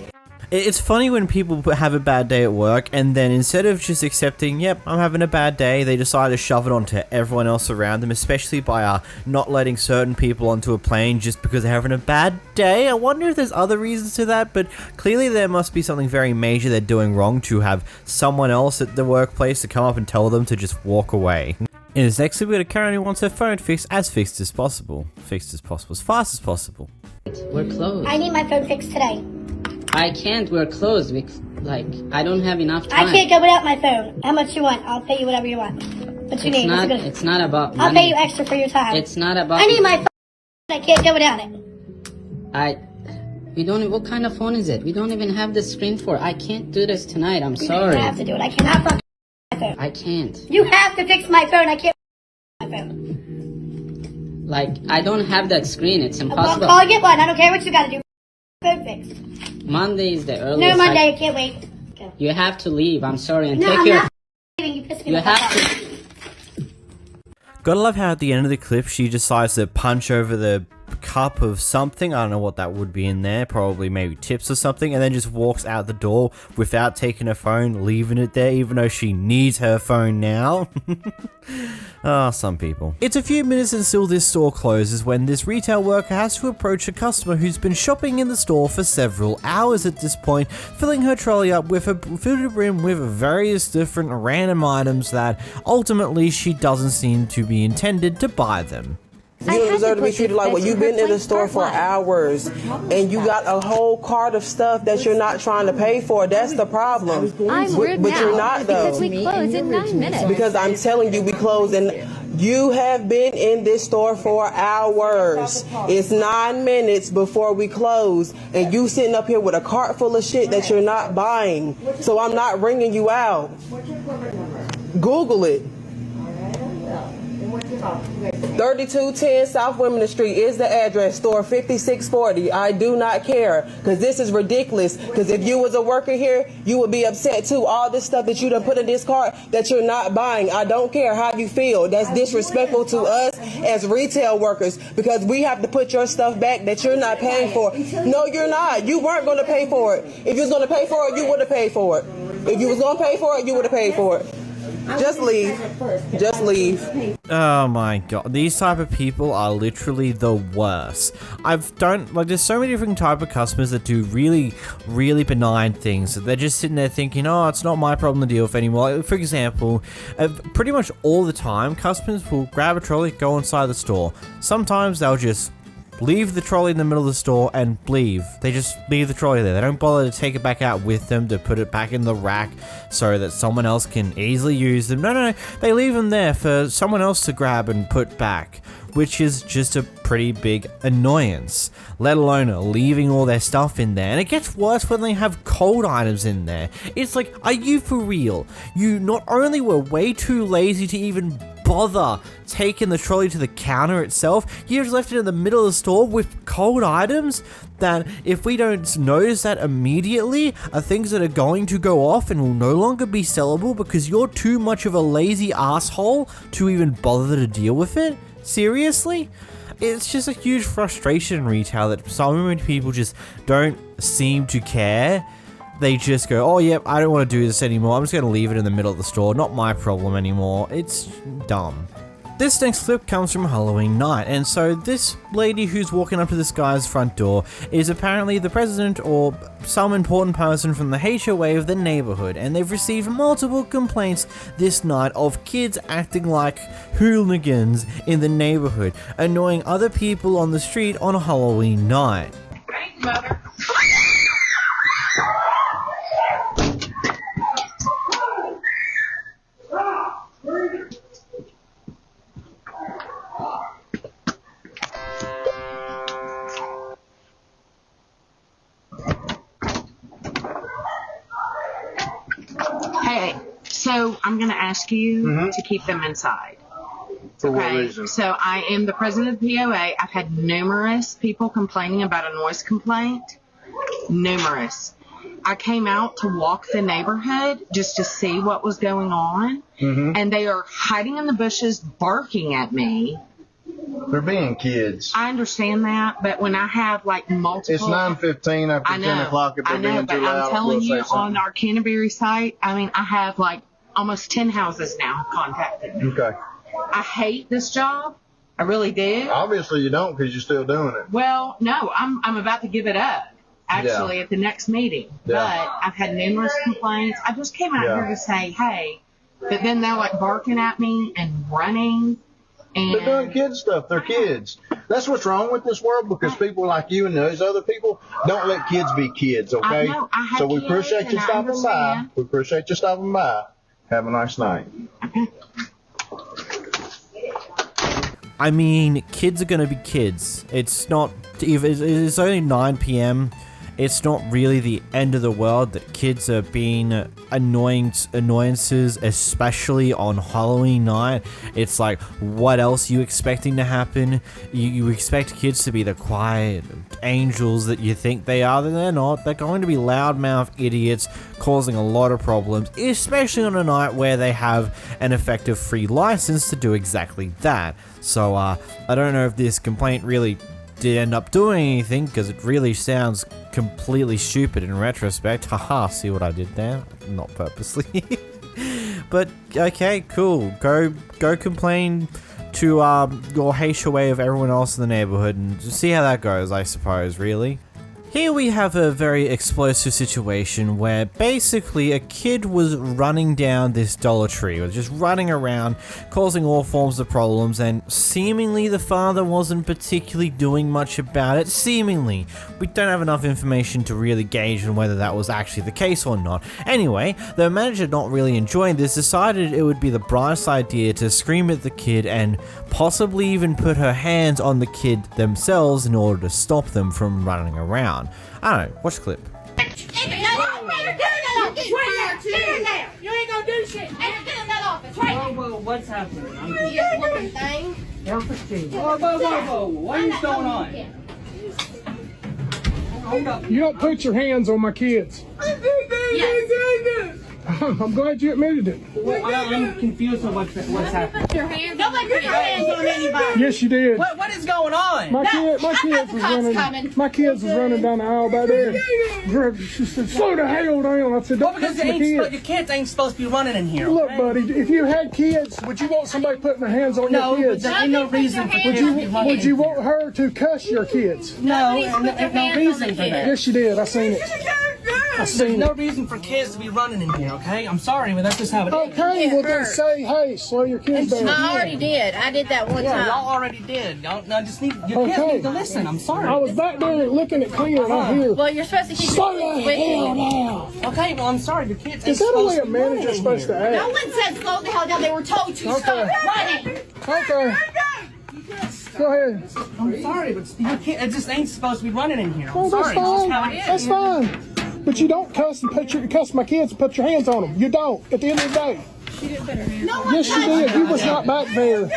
It's funny when people have a bad day at work and then instead of just accepting, yep, I'm having a bad day, they decide to shove it onto everyone else around them, especially by not letting certain people onto a plane just because they're having a bad day. I wonder if there's other reasons to that, but clearly there must be something very major they're doing wrong to have someone else at the workplace to come up and tell them to just walk away. In this next clip, we got a Karen who wants her phone fixed as possible. Fixed as possible, as fast as possible. We're closed. I need my phone fixed today. I can't, we're closed. I don't have enough time. I can't go without my phone. How much you want? I'll pay you whatever you want. What's your name? It's not about money. I'll pay you extra for your time. It's not about... I need my phone. I can't go without it. We don't... What kind of phone is it? We don't even have the screen for it. I can't do this tonight. I'm sorry. You have to do it. I cannot fucking my phone. I can't. You have to fix my phone. I can't my phone. I don't have that screen. It's impossible. I'll get one. I don't care what you gotta do. Phone fixed. Monday is the earliest. No, Monday. I can't wait. Go. You have to leave. I'm sorry. And no, take I'm your... not leaving. You pissed me off. have to... Gotta love how at the end of the clip she decides to punch over the cup of something, I don't know what that would be in there, probably maybe tips or something, and then just walks out the door without taking her phone, leaving it there even though she needs her phone now. Some people. It's a few minutes until this store closes when this retail worker has to approach a customer who's been shopping in the store for several hours at this point, filling her trolley up with filled to the brim with various different random items that ultimately she doesn't seem to be intended to buy them. You don't deserve to be treated like what you've been in the store for hours and you got a whole cart of stuff that you're not trying to pay for. That's the problem. I'm rude but now you're not though. because we close in 9 minutes. Because I'm telling you we close and you have been in this store for hours. It's 9 minutes before we close and you sitting up here with a cart full of shit that you're not buying. So I'm not ringing you out. Google it. 3210 South Women Street is the address, store 5640. I do not care, because this is ridiculous. Because if you was a worker here, you would be upset too. All this stuff that you done put in this cart that you're not buying, I don't care how you feel. That's disrespectful to us as retail workers, because we have to put your stuff back that you're not paying for. No, you're not. You weren't going to pay for it. If you was going to pay for it, you would have paid for it. If you was going to pay for it, you would have paid for it. Just leave. Just leave. Oh my god, these type of people are literally the worst. There's so many different type of customers that do really, really benign things. They're just sitting there thinking, oh, it's not my problem to deal with anymore. Like, for example, pretty much all the time, customers will grab a trolley, go inside the store. Sometimes they'll just leave the trolley in the middle of the store and leave. They just leave the trolley there. They don't bother to take it back out with them to put it back in the rack so that someone else can easily use them. No. They leave them there for someone else to grab and put back, which is just a pretty big annoyance, let alone leaving all their stuff in there. And it gets worse when they have cold items in there. It's like, are you for real? You not only were way too lazy to even bother taking the trolley to the counter itself, you just left it in the middle of the store with cold items that, if we don't notice that immediately, are things that are going to go off and will no longer be sellable because you're too much of a lazy asshole to even bother to deal with it? Seriously? It's just a huge frustration in retail that so many people just don't seem to care. They just go, oh yep, I don't want to do this anymore, I'm just going to leave it in the middle of the store, not my problem anymore. It's dumb. This next clip comes from Halloween night, and so this lady who's walking up to this guy's front door is apparently the president or some important person from the HOA of the neighborhood, and they've received multiple complaints this night of kids acting like hooligans in the neighborhood, annoying other people on the street on a Halloween night. Thanks, Mother. Hey, so I'm going to ask you to keep them inside. For what reason? So I am the president of the POA. I've had numerous people complaining about a noise complaint. Numerous. I came out to walk the neighborhood just to see what was going on. And they are hiding in the bushes, barking at me. They're being kids. I understand that, but when I have like multiple... It's 9:15 after 10 o'clock. If they're being too loud, I'm telling we'll you, say on our Canterbury site, I mean, I have like almost 10 houses now contacted me. Okay. I hate this job. I really do. Obviously you don't, because you're still doing it. Well, no, I'm about to give it up, actually, at the next meeting. Yeah. But I've had numerous complaints. I just came out here to say, hey, but then they're like barking at me and running. And they're doing kid stuff. They're kids. That's what's wrong with this world, because people like you and those other people don't let kids be kids, okay? I know. I have So we kids, appreciate you and I stopping by. understand. We appreciate you stopping by. Have a nice night. I mean, kids are gonna be kids. It's not, if it's only 9 p.m. It's not really the end of the world that kids are being annoyances, especially on Halloween night. It's like, what else are you expecting to happen? You expect kids to be the quiet angels that you think they are, then they're not. They're going to be loudmouth idiots causing a lot of problems, especially on a night where they have an effective free license to do exactly that. So I don't know if this complaint really did end up doing anything, because it really sounds completely stupid in retrospect. Haha, see what I did there? Not purposely. But okay, cool. Go complain to your HOA of everyone else in the neighborhood and see how that goes, I suppose, really. Here we have a very explosive situation where basically a kid was running down this Dollar Tree, was just running around, causing all forms of problems, and seemingly the father wasn't particularly doing much about it. Seemingly. We don't have enough information to really gauge on whether that was actually the case or not. Anyway, the manager, not really enjoying this, decided it would be the brightest idea to scream at the kid and possibly even put her hands on the kid themselves in order to stop them from running around. I don't know, watch the clip. You ain't gonna do shit. Get in that office, right? Whoa, what's happening? You woman thing. Whoa, what is going on? You don't put your hands on my kids. I'm glad you admitted it. Well, I'm confused with what's happening. Your hands. Nobody put your hands on anybody. Yes, you did. What is going on? My kids was running down the aisle back there. She said, "Slow the hell down." I said, "Don't touch my kids." Your kids ain't supposed to be running in here. Look, buddy, if you had kids, would you want somebody putting their hands on your kids? No, there ain't no reason for kids to be running. Would you want her to cuss your kids? No, there's no reason for that. Yes, you did. I seen it. There's no reason for kids to be running in here, okay? I'm sorry, but that's just how it is. Okay, well then say, hey, slow your kids down. I already did. I did that one time. Y'all already did. Y'all just need, your kids need to listen. I'm sorry. I was back there looking at clear and I hear. Well, you're supposed to keep Slow your the with hell you. down. Okay, well, I'm sorry. Your kids ain't Is that the way supposed a to be manager's running supposed to act? No one said slow the hell down. They were told to stop running. Okay. Go ahead. I'm sorry, but your kid, it just ain't supposed to be running in here. Oh, I'm sorry. That's just how it is. That's fine. But you don't cuss and cuss my kids and put your hands on them. You don't. At the end of the day. No one Yes, you did. You was not back there.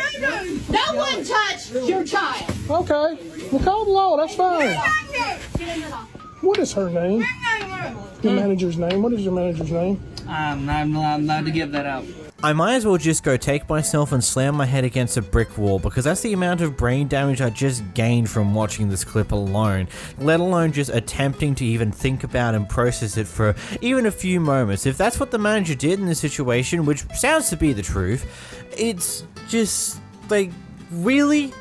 No one touched your child. Okay. Well, call the law. That's fine. What is her name? Your manager's name. What is your manager's name? I'm not allowed to give that out. I might as well just go take myself and slam my head against a brick wall, because that's the amount of brain damage I just gained from watching this clip alone, let alone just attempting to even think about and process it for even a few moments. If that's what the manager did in this situation, which sounds to be the truth, it's just like, really?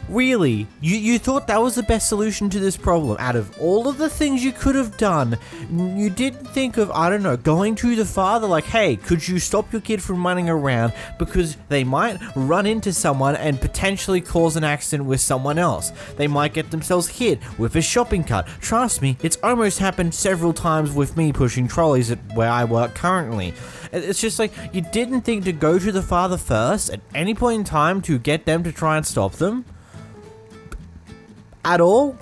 Really? You thought that was the best solution to this problem? Out of all of the things you could have done, you didn't think of, I don't know, going to the father like, hey, could you stop your kid from running around because they might run into someone and potentially cause an accident with someone else. They might get themselves hit with a shopping cart. Trust me, it's almost happened several times with me pushing trolleys at where I work currently. It's just like, you didn't think to go to the father first at any point in time to get them to try and stop them? At all?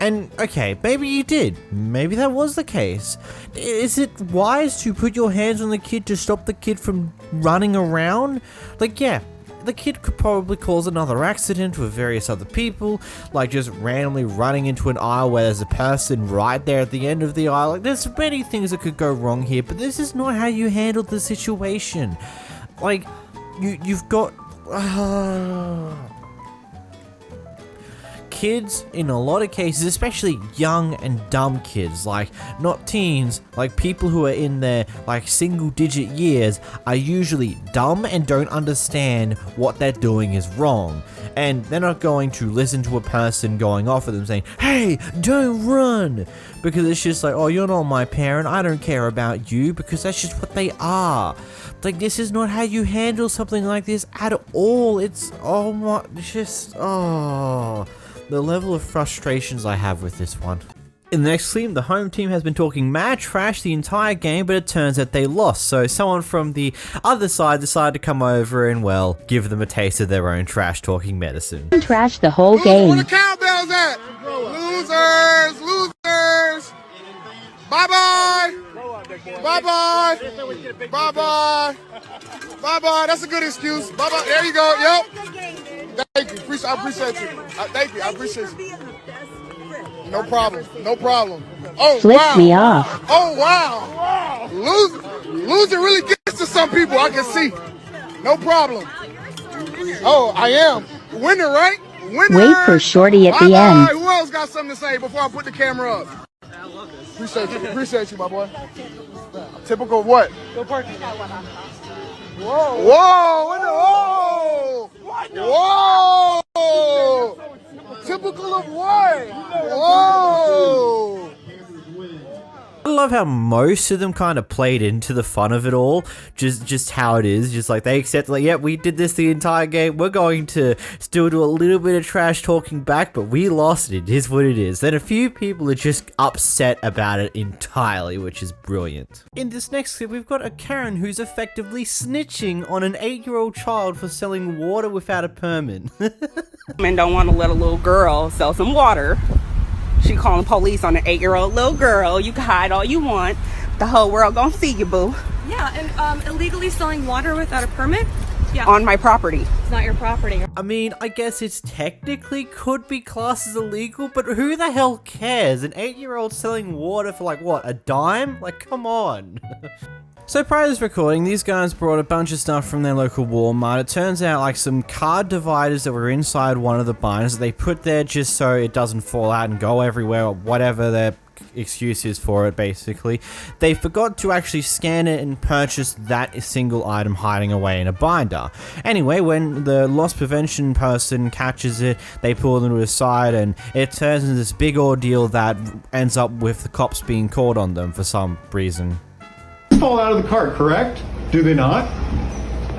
And okay, maybe you did. Maybe that was the case. Is it wise to put your hands on the kid to stop the kid from running around? Like, yeah, the kid could probably cause another accident with various other people, like just randomly running into an aisle where there's a person right there at the end of the aisle. Like, there's many things that could go wrong here, but this is not how you handled the situation. Like, you've got... kids, in a lot of cases, especially young and dumb kids, like not teens, like people who are in their like single digit years, are usually dumb and don't understand what they're doing is wrong. And they're not going to listen to a person going off at them saying, hey, don't run, because it's just like, oh, you're not my parent, I don't care about you, because that's just what they are. Like, this is not how you handle something like this at all. It's, oh my, just, oh, the level of frustrations I have with this one. In the next clip, the home team has been talking mad trash the entire game, but it turns out they lost, so someone from the other side decided to come over and, well, give them a taste of their own trash talking medicine. Trash the whole game. Where the cowbells at? Losers! Losers! Bye-bye! Bye-bye! Bye-bye! Bye-bye! That's a good excuse. Bye-bye. There you go. Yep. Thank you. I appreciate you. Thank you. I appreciate you. No problem. No problem. Oh, Flips wow. me off. Oh, wow. Loser really gets to some people, I can see. No problem. Oh, I am. Winner, right? Winner. Wait for Shorty at the end. Who else got something to say before I put the camera up? Appreciate you. Appreciate you, my boy. Typical of what? Go parking. Whoa! Whoa! What the, whoa! Whoa! Typical of what? Whoa! I love how most of them kind of played into the fun of it all, just how it is, just like they accept, like, yeah, we did this the entire game, we're going to still do a little bit of trash talking back, but we lost it is what it is. Then a few people are just upset about it entirely, which is brilliant. In this next clip, we've got a Karen who's effectively snitching on an 8-year-old child for selling water without a permit. Men don't want to let a little girl sell some water. She calling police on an 8-year-old little girl. You can hide all you want. The whole world gonna see you, boo. Yeah, and illegally selling water without a permit? on my property. It's not your property. I mean, I guess it's technically could be classed as illegal, but who the hell cares? An 8-year-old selling water for like, what, a dime? Like, come on. So prior to this recording, these guys brought a bunch of stuff from their local Walmart. It turns out like some card dividers that were inside one of the binders that they put there just so it doesn't fall out and go everywhere or whatever their excuse is for it, basically. They forgot to actually scan it and purchase that single item hiding away in a binder. Anyway, when the loss prevention person catches it, they pull them to the side and it turns into this big ordeal that ends up with the cops being called on them for some reason. Fall out of the cart, correct? Do they not?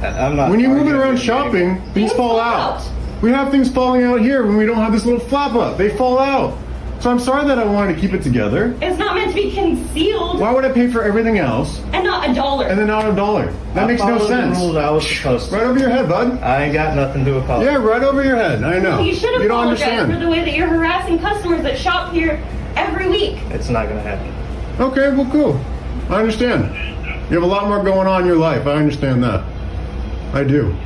I'm not. When you move it around shopping, things fall out. We have things falling out here when we don't have this little flap up. They fall out. So I'm sorry that I wanted to keep it together. It's not meant to be concealed. Why would I pay for everything else? And not $1. And then not $1. That makes no sense. The rules I was supposed to. Right over your head, bud. I ain't got nothing to apologize. Yeah, right over your head. I know. You should You don't apologize understand. for the way that you're harassing customers that shop here every week. It's not gonna happen. Okay, well, cool. I understand. You have a lot more going on in your life. I understand that. I do.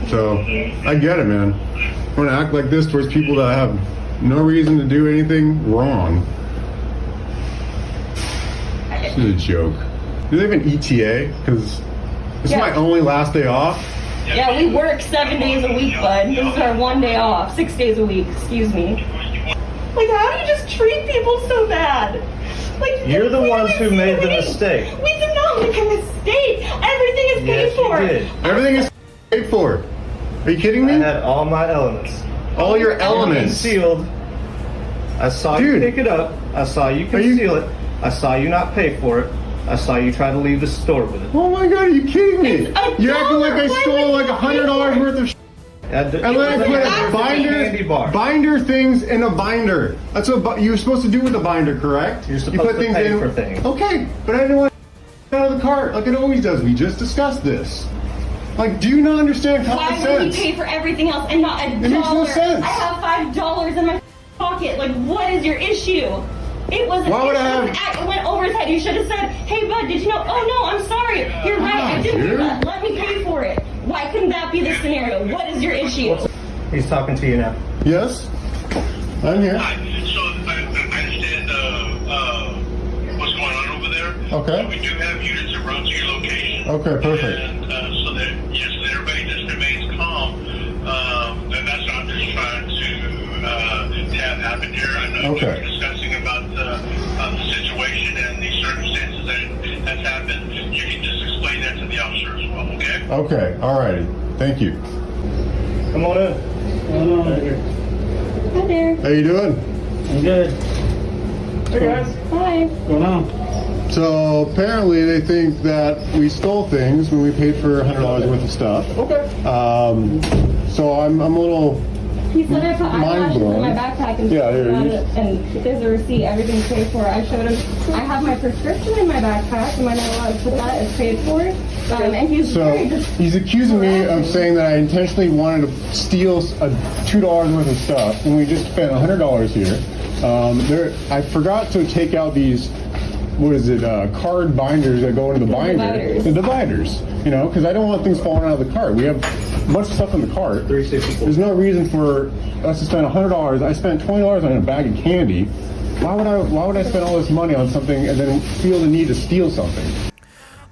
So, I get it, man. I want to act like this towards people that have no reason to do anything wrong. This is a joke. Do they have an ETA? Because this is my only last day off. Yeah, we work 7 days a week, bud. This is our 1 day off. 6 days a week, excuse me. Like, how do you just treat people so bad? Like, You're the ones who made the mistake. We did not make a mistake. Everything is paid for. You did. Everything is paid for. Are you kidding me? I had all my elements. All your elements. Sealed. I saw you pick it up. I saw you conceal it. I saw you not pay for it. I saw you try to leave the store with it. Oh my god, are you kidding me? You're acting like I stole like $100 worth of and then I put binder things in a binder. That's what you're supposed to do with a binder, correct? You're supposed to pay for things. Okay, but I didn't want to out of the cart like it always does. We just discussed this. Like, do you not understand common sense? Why would we pay for everything else and not $1? It makes no sense. I have $5 in my pocket. Like, what is your issue? It was. Why would It went over his head. You should have said, "Hey, bud, did you know?" "Oh no, I'm sorry. You're right. I didn't do that. Let me pay for it." Why couldn't that be the scenario? What is your issue? He's talking to you now. Yes, I'm here. So I understand what's going on over there. Okay. We do have units that run to your location. Okay, perfect. And so that everybody just remains calm. And that's what I'm just trying to have happen here. I know we were discussing about the situation and the circumstances that's happened. You can just explain that to the officer as well, okay? Okay, alrighty. Thank you. Come on in. Come on in. Hi there. How you doing? I'm good. Hey guys. Hi. What's going on? So apparently they think that we stole things when we paid for $100 worth of stuff. Okay. So I'm a little He said I put eyelashes in my blown. backpack and Yeah, there's a receipt, everything's paid for. I showed him, I have my prescription in my backpack. Am I not allowed to put that as paid for? And he's So very he's accusing me of saying that I intentionally wanted to steal $2 worth of stuff when we just spent $100 here. I forgot to take out these, card binders that go into the binder. The dividers. You know, because I don't want things falling out of the cart. We have a bunch of stuff in the cart. There's no reason for us to spend $100. I spent $20 on a bag of candy. Why would I spend all this money on something and then feel the need to steal something?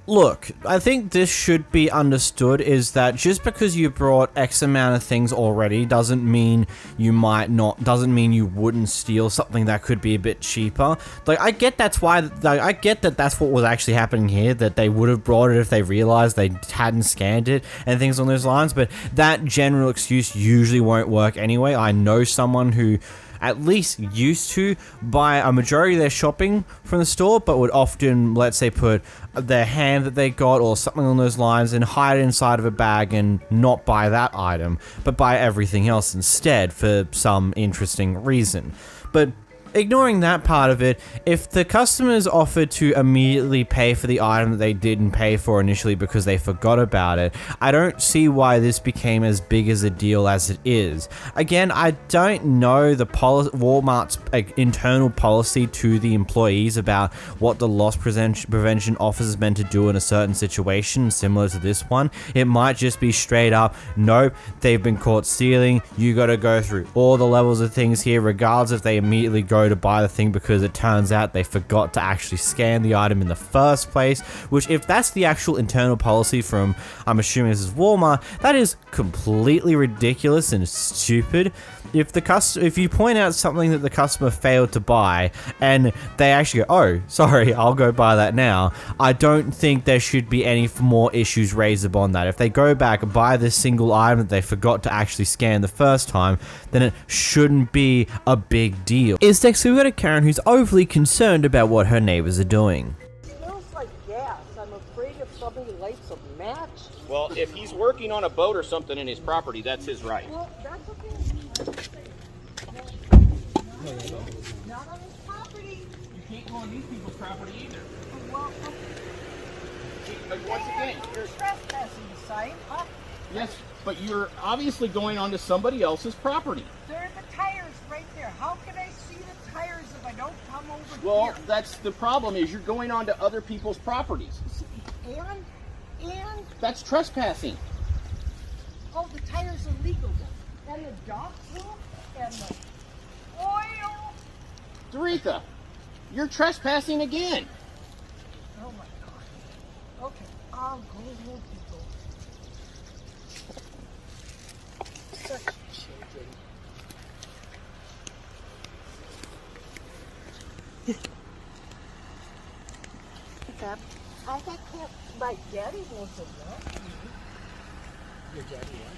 Look, I think this should be understood is that just because you brought X amount of things already doesn't mean you wouldn't steal something that could be a bit cheaper. Like, I get that's what was actually happening here, that they would have brought it if they realized they hadn't scanned it and things on those lines, but that general excuse usually won't work anyway. I know someone who at least used to buy a majority of their shopping from the store, but would often, let's say, put their ham that they got or something on those lines and hide it inside of a bag and not buy that item, but buy everything else instead for some interesting reason. But ignoring that part of it, if the customers offered to immediately pay for the item that they didn't pay for initially because they forgot about it, I don't see why this became as big as a deal as it is. Again, I don't know the Walmart's internal policy to the employees about what the loss prevention officer is meant to do in a certain situation similar to this one. It might just be straight up, nope, they've been caught stealing, you gotta go through all the levels of things here, regardless if they immediately go to buy the thing because it turns out they forgot to actually scan the item in the first place, which if that's the actual internal policy from, I'm assuming this is Walmart, that is completely ridiculous and stupid. If you point out something that the customer failed to buy and they actually go, oh, sorry, I'll go buy that now, I don't think there should be any more issues raised upon that. If they go back and buy this single item that they forgot to actually scan the first time, then it shouldn't be a big deal. Next, we've got a Karen who's overly concerned about what her neighbors are doing. It smells like gas. I'm afraid if somebody lights a match. Well, if he's working on a boat or something in his property, that's his right. Well, that's okay. Not on his property. You can't go on these people's property either. Well, once again, you're trespassing the site. Yes, but you're obviously going onto somebody else's property. There are the tires right there. How can I see the tires if I don't come over here? Well, that's the problem, is you're going onto other people's properties. And? That's trespassing. Oh, the tires are legal then. And the dog poop and the oil. Doretha, you're trespassing again. Oh my God. Okay, I'll go home, people. Such children. I think my daddy wants to love me. Your daddy what?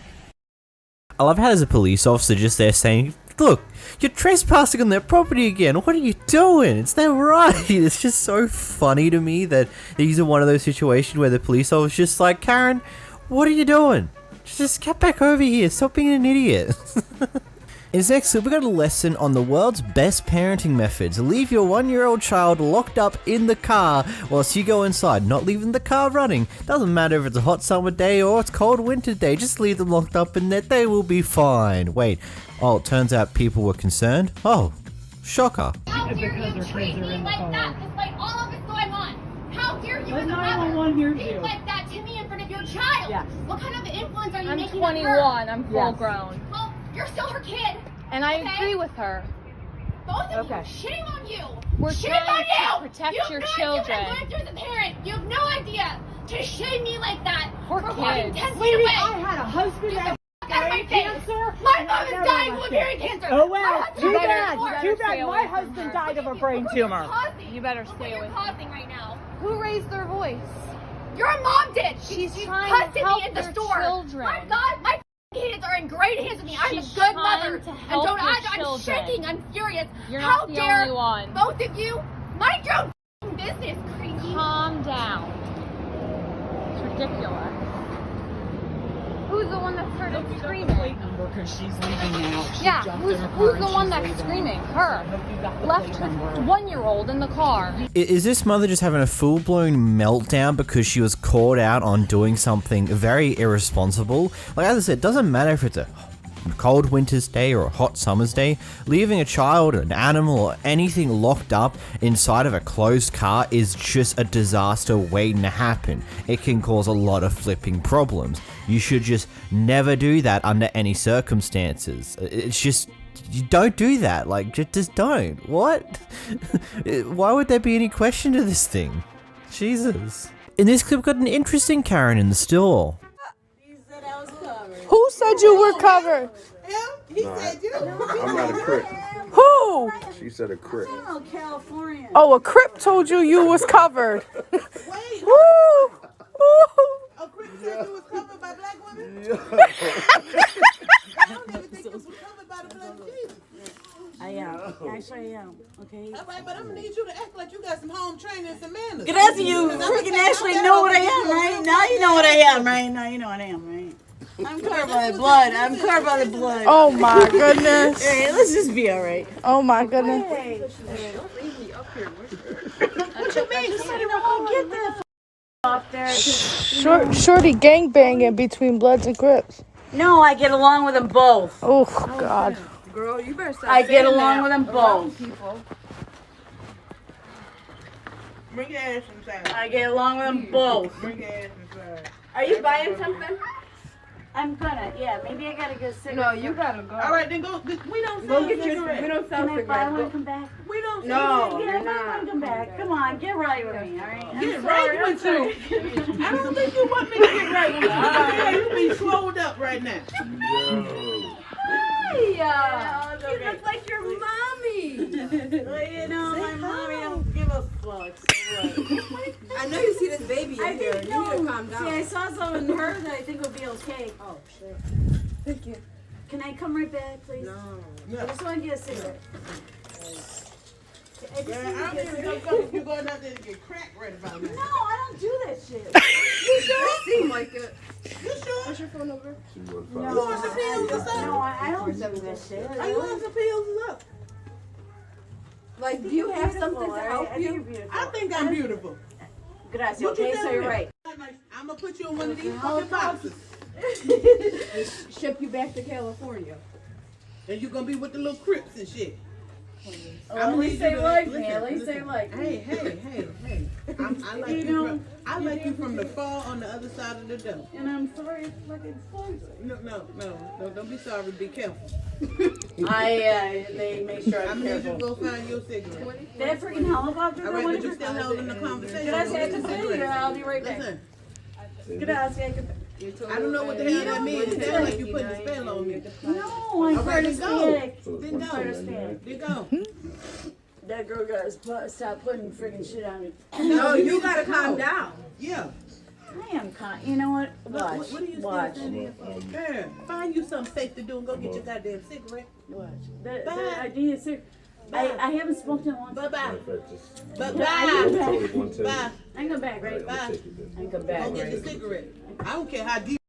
I love how there's a police officer just there saying, look, you're trespassing on their property again. What are you doing? It's not right. It's just so funny to me that these are one of those situations where the police officer's just like, Karen, what are you doing? Just get back over here. Stop being an idiot. In this next clip, we got a lesson on the world's best parenting methods. Leave your 1-year-old child locked up in the car whilst you go inside, not leaving the car running. Doesn't matter if it's a hot summer day or it's cold winter day, just leave them locked up in there, they will be fine. Wait, oh, it turns out people were concerned? Oh, shocker. How dare you treat me like that despite all of this going on? How dare you as a mother speak like that to me in front of your child? Yes. What kind of influence are you making on her? I'm 21, I'm full grown. Well, you're still her kid. And I agree with her. Both of you, shame on you. We're shame trying on you. to protect your You children. have no idea what I'm going through as a parent. You have no idea to shame me like that We're for walking kids. 10 feet Lady, away. I had a husband that Out of my cancer. My mom is dying of ovarian cancer. Oh well, too better bad. stay Too bad. away My from husband her. died of a brain tumor. You better stay away. You're causing right now. Who raised their voice? Your mom did. She's trying cussed to at help me in the your store. children. My God, my kids are in great hands with me. I'm a She's good trying mother. to And help don't your I'm children. shaking. I'm furious. You're How not the dare only one. both of you mind your own business, crazy. Calm down. It's ridiculous. Who's the one that started screaming? Because she's leaving now. Yeah, who's the one that's screaming? Her. Left her 1-year-old in the car. Is this mother just having a full-blown meltdown because she was caught out on doing something very irresponsible? Like, as I said, it doesn't matter if it's a cold winter's day or a hot summer's day. Leaving a child, an animal, or anything locked up inside of a closed car is just a disaster waiting to happen. It can cause a lot of flipping problems. You should just never do that under any circumstances. It's just, you don't do that. Like, just don't. What? Why would there be any question to this thing? Jesus. In this clip, got an interesting Karen in the store. Who said you were covered? He said you. I'm not a Crip. Who? She said a Crip. California. Oh, a Crip told you was covered. Wait. Woo! A Crip said you was covered by black women? I don't even think you was covered by the black Jesus. I am. Actually, I am. Okay. All right, but I'm gonna need you to act like you got some home training and some manners. That's you freaking actually know what I am, right? Now you know what I am, right? Now you know what I am, right? I'm covered by the blood. I'm covered by the blood. Oh my goodness. Hey, let's just be alright. Oh my goodness. Hey, don't leave me up here with her. What you mean? Just let her get that off there. Shorty gangbanging between Bloods and Crips. No, I get along with them both. Oh God. Girl, you better stop. I get along with them both. People. Bring your ass inside. I get along with them both. Bring your ass inside. Are you buying something? I'm gonna, yeah. Maybe I gotta go sit. No, you gotta go. All right, then go. We don't Go sell get your. cigarettes. We don't sell cigarettes. I want to come back. We don't sell No, cigarettes. you're not. Come back. Come on, get right with me, all right? Get right with you. I don't think you want me to get right with you. Yeah, you be slowed up right now. Hi, you look like your mommy. Well, you know, my mommy don't give a fuck. So what? I know you see this baby in here. You need to calm down. See, I saw something in her that I think would be okay. Oh, shit. Thank you. Can I come right back, please? No. I just want to get a cigarette. I don't even you're going out there to get crack right about now. No, I don't do that shit. You sure? Seem like it. You sure? What's your phone number? No, you want some pills or something? No, I don't do that shit. Are you want some pills or something? Like, do you have something to help you? I think I'm beautiful. Gracias, What you okay, so telling you're me? right. I'm going to put you in one of these fucking boxes. Ship you back to California. And you're going to be with the little Crips and shit. At least they like me. At least they like me. Hey. I like you from the far on the other side of the door. And I'm sorry it's fucking poison. No, don't be sorry. Be careful. They make sure I'm I'm going to need you careful. to go find your cigarette. That freaking helicopter. All right, but you still held in the conversation. Can I say I can pay you? I'll be right back. Listen, Gracias. I don't know what the hell that means. It sounds like you putting a spell on me. No, I'm All right, then Hispanic. go. Then go. Then go. That girl gotta stop putting freaking shit on me. No, you gotta calm down. Yeah. I am calm. You know what? Watch. What are you Watch. Girl, find you something safe to do and go get your goddamn cigarette. Watch. I need a cigarette. I haven't smoked in a long time. Bye-bye. Bye. Bye. I come back, right? Bye. I come back. Go get the cigarette. I don't care how deep.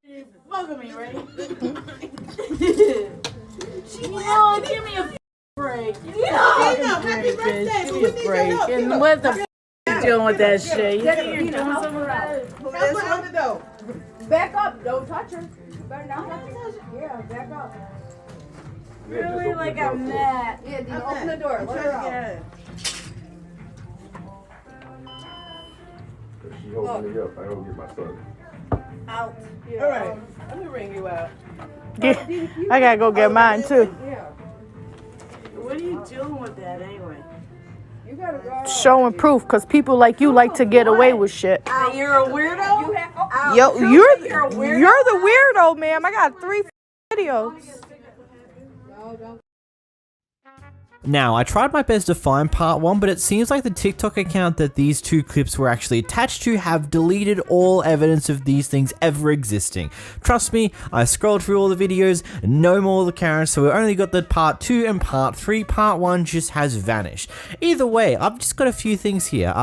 Fuck with me, right? Give me a break. Happy birthday. Give me a break. And what the you doing with that shit? You're doing somewhere else. Help her out the door. Back up. Don't touch her. You better not touch her. Yeah, back up. Really, like I'm mad. Yeah, then open the door. Let her out. She holding me up. I don't get my son. Out. Yeah. All right. Let me ring you out. I gotta go get mine too. Yeah. What are you doing with that anyway? You gotta go. Showing proof, cause people like you like to get away with shit. You're a weirdo? You're the weirdo, ma'am. I got 3 videos. Now, I tried my best to find part 1, but it seems like the TikTok account that these 2 clips were actually attached to have deleted all evidence of these things ever existing. Trust me, I scrolled through all the videos, no more of the Karens, so we only got the part 2 and part 3. Part 1 just has vanished. Either way, I've just got a few things here.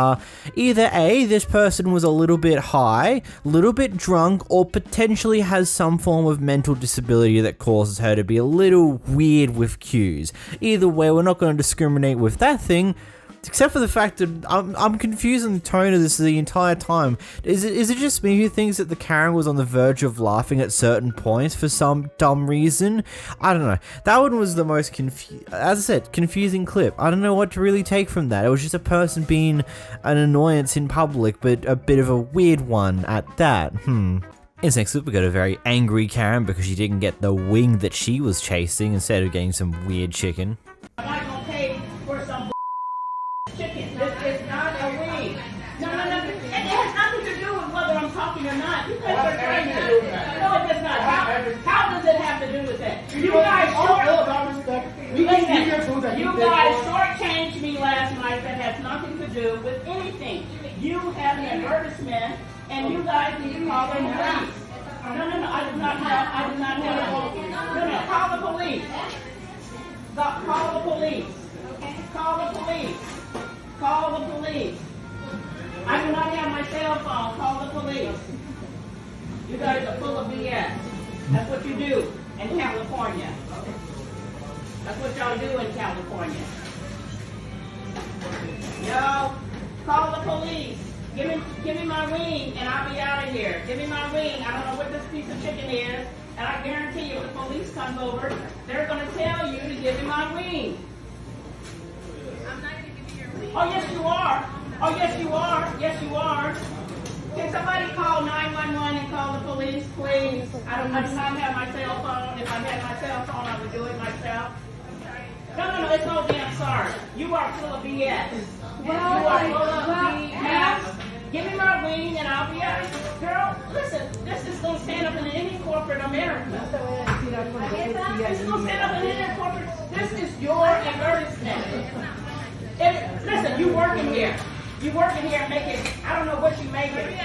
Either A, this person was a little bit high, a little bit drunk, or potentially has some form of mental disability that causes her to be a little weird with cues. Either way, we're not going to discriminate with that thing, except for the fact that I'm confused in the tone of this the entire time. Is it just me who thinks that the Karen was on the verge of laughing at certain points for some dumb reason? I don't know. That one was the most as I said, confusing clip. I don't know what to really take from that. It was just a person being an annoyance in public, but a bit of a weird one at that. In this next clip, we got a very angry Karen because she didn't get the wing that she was chasing instead of getting some weird chicken. I'm not gonna pay for some chicken. This is not a wing. No. And it has nothing to do with whether I'm talking or not. You guys are trying to. No, it does not. How does it have to do with that? You guys shortchanged me last night. That has nothing to do with anything. You have an advertisement, and you guys need to call the police. No. I did not have. No. Call the police. Call the police. Call the police. Call the police. I do not have my cell phone. Call the police. You guys are full of BS. That's what you do in California. That's what y'all do in California. Yo, call the police. Give me my wing and I'll be out of here. Give me my wing. I don't know what this piece of chicken is. And I guarantee you if the police comes over, they're going to tell you to give me my wing. I'm not going to give you your wing. Oh, yes, you are. Oh, yes, you are. Yes, you are. Can somebody call 911 and call the police, please? I do not have my cell phone. If I had my cell phone, I would do it myself. No, it's no damn sorry. You are full of BS. You are full of BS. Give me my wing and I'll be out. Girl, listen, this is going to stand up in any corporate America. This is going to stand up in any corporate. This is your advertisement. Listen, you working here. You working here making, I don't know what you making.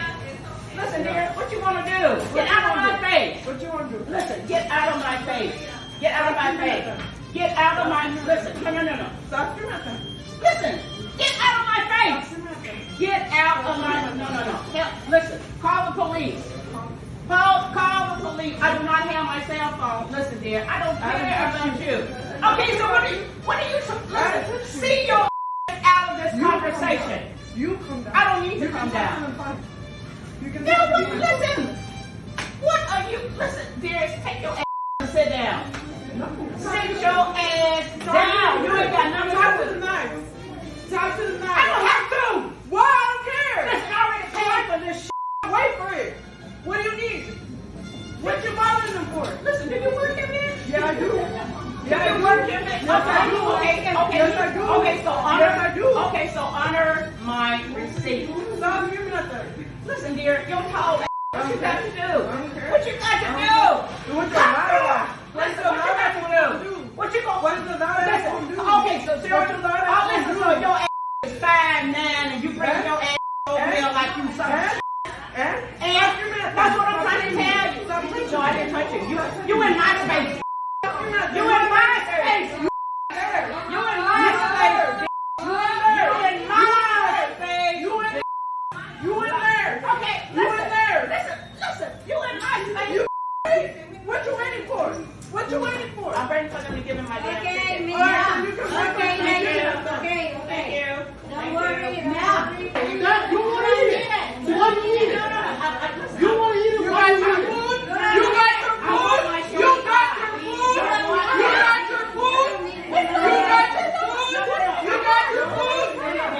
Listen, dear, what you want to do? Get out of my face. What you want to do? Listen, get out of my face. Get out of my face. Get out of my, listen, no. Stop your mouth. Listen, get out of my face. Get out of my, no. Listen, call the police. Call the police. I do not have my cell phone. Listen, dear, I don't care about you. Okay, so what are you, listen, see your out of this conversation. You come down. I don't need to come down. You can listen. What are you, listen, dear, take your ass and sit down. Sit your ass down. You ain't got nothing Talk to the knife. Talk to the knife. I don't have to. Why? I don't care. Listen, I already paid for this shit. Wait for it. What do you need? What you bothering them for? Listen, do you work in there? Yeah, I do. Yeah, you work in there? Yes, I do. Okay. Yes, I do. Okay, so honor. Yes, I do. Okay, so honor my receipt. Stop giving us that. Listen, dear, you're tall. What you got to do? What you got to do? What's the matter? What you got to do? What you gonna? What is the matter? Okay, so listen, so your ass is 5'9" and you bring your ass over here like you something. And that's what I'm trying to tell you. No, I didn't touch you. You in my space. You in my space. You in my space. You in my space. You in there. Okay, You in there. Listen. You in my space. What you waiting for? What you waiting for? I'm waiting for them to give me my damn Okay, ticket. Mia. Okay, Thank you. Okay. Thank you. Don't Thank worry. you. Now. You want to eat it? You want to eat it? No. You want to eat it? You got your food? You got your food? You got your food? You got your food? You got your food? You got your food?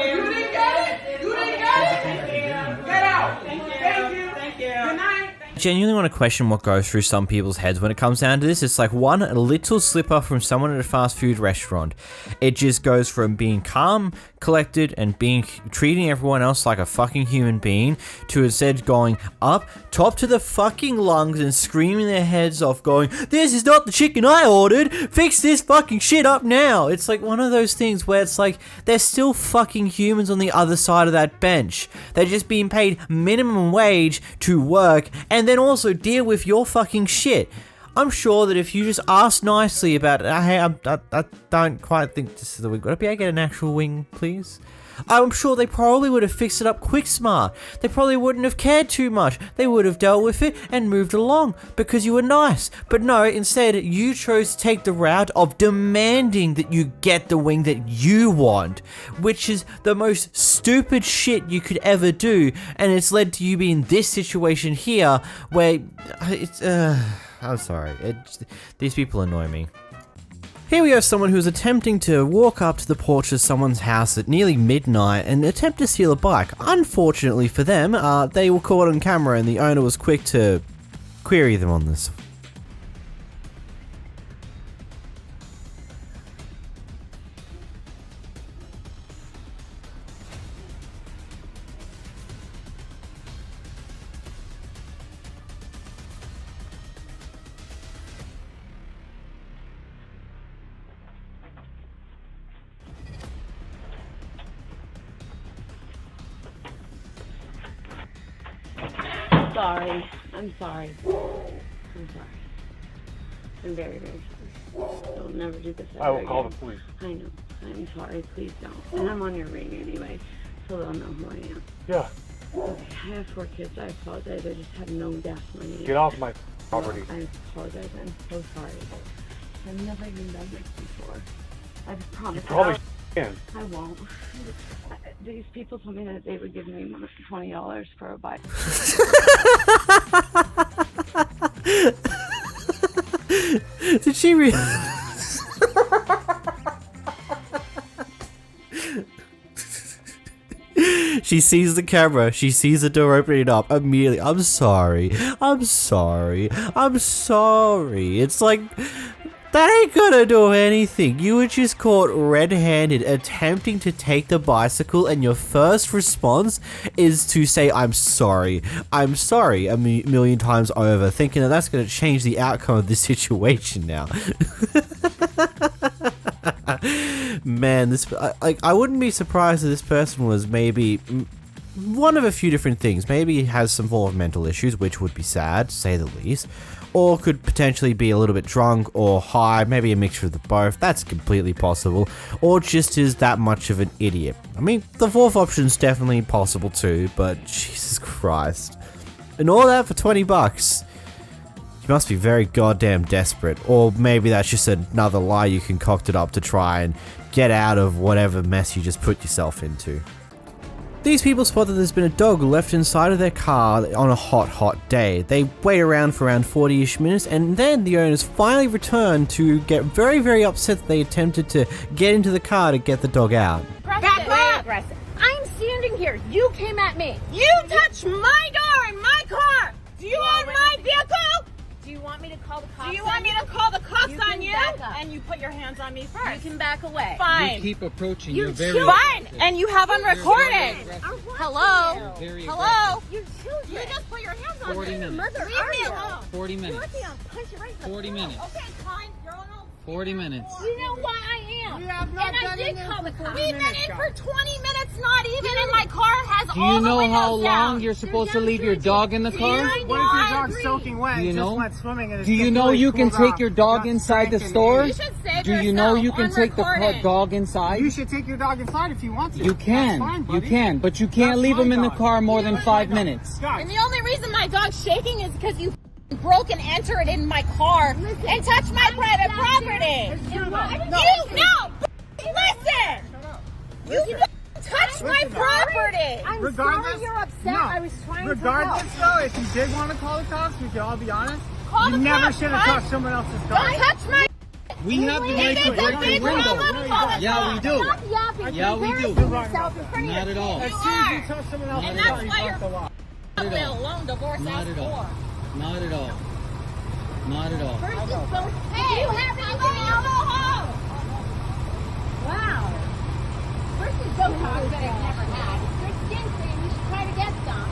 You didn't get it? You didn't get it? Get out. Thank you. Good night. Genuinely want to question what goes through some people's heads when it comes down to this. It's like one little slip-up from someone at a fast food restaurant. It just goes from being calm, collected, and treating everyone else like a fucking human being to instead going up top to the fucking lungs and screaming their heads off going, "This is not the chicken I ordered! Fix this fucking shit up now!" It's like one of those things where it's like they're still fucking humans on the other side of that bench. They're just being paid minimum wage to work and then also deal with your fucking shit. I'm sure that if you just ask nicely about, hey, I don't quite think this is the wing. Would I be able to get an actual wing, please? I'm sure they probably would have fixed it up quick smart. They probably wouldn't have cared too much. They would have dealt with it and moved along because you were nice. But no, instead, you chose to take the route of demanding that you get the wing that you want, which is the most stupid shit you could ever do. And it's led to you being in this situation here where it's, I'm sorry. These people annoy me. Here we have someone who's attempting to walk up to the porch of someone's house at nearly midnight and attempt to steal a bike. Unfortunately for them, they were caught on camera and the owner was quick to query them on this. I'm sorry. I'm very, very sorry. I'll never do this ever I will call again. the police. I know. I'm sorry. Please don't. And I'm on your ring anyway, so they'll know who I am. Yeah. I have 4 kids. I apologize. I just have no gas money. Get off my property. I apologize. I'm so sorry. I've never even done this before. I promise. You probably can. I won't. These people told me that they would give me $20 for a bike. Did she really? She sees the camera, she sees the door opening up immediately. I'm sorry. I'm sorry. I'm sorry. It's like, that ain't gonna do anything. You were just caught red-handed attempting to take the bicycle, and your first response is to say, I'm sorry. I'm sorry a million times over, thinking that that's gonna change the outcome of this situation now. Man, this, I wouldn't be surprised if this person was maybe one of a few different things. Maybe he has some form of mental issues, which would be sad, to say the least. Or could potentially be a little bit drunk or high, maybe a mixture of the both. That's completely possible. Or just is that much of an idiot. I mean, the fourth option's definitely possible too, but Jesus Christ. And all that for 20 bucks. You must be very goddamn desperate. Or maybe that's just another lie you concocted up to try and get out of whatever mess you just put yourself into. These people spot that there's been a dog left inside of their car on a hot day. They wait around for around 40-ish minutes, and then the owners finally return to get very upset that they attempted to get into the car to get the dog out. Back up! Aggressive. I'm standing here. You came at me. You touched my door in my car. Do you own my vehicle? Do you want me to call the cops? Do you want me to call the cops on you? Back up. And you put your hands on me first. You can back away. Fine. You keep approaching. You You're very Fine. aggressive. And you have them recorded. Hello? Very Hello? You children. You just put your hands on 40 me. minutes. Mother, Leave are me you? alone. 40 minutes. You're lucky I'll punch you right in the 40 minutes. Okay, fine. You're on 40 minutes. You know why I am. We have not and I been did in there call the for cops. 40 We've been in for 20 minutes, not even, and my car has Do all you the know windows how long down. you're supposed to leave your dog in the car? What if your dog's soaking wet? Do you know? Went swimming and Do you know you can take your dog inside the store? You should save Do you know yourself you can on take the recording. dog inside? You should take your dog inside if you want to. You can. That's fine, You buddy. can, but you can't That's leave him my in the dog. car more than That's 5 my dog. minutes. And the only reason my dog's shaking is because you broke and entered in my car and touched my private property. Listen! You touched my property! I'm Regardless, sorry you're upset. no. I was trying to Regardless, help. though, if you did want to call the cops, we could all be honest. Call you the never cops, should have huh? touched someone else's dog. Don't touch my... We have the right to If it's a break the big window. problem, call the Yeah, we cops. do. Stop yapping. Yeah, we do. Embarrassing yourself in front of Not your at all. As soon as you touch someone else's Not dog, at all. you broke the law. Not at all. Alone, divorce Not at all. Not at all. Not at all. First is both... Hey, you have anything alcohol? Wow. First is Botox that I've never had. It's skin cream. You should try to get some.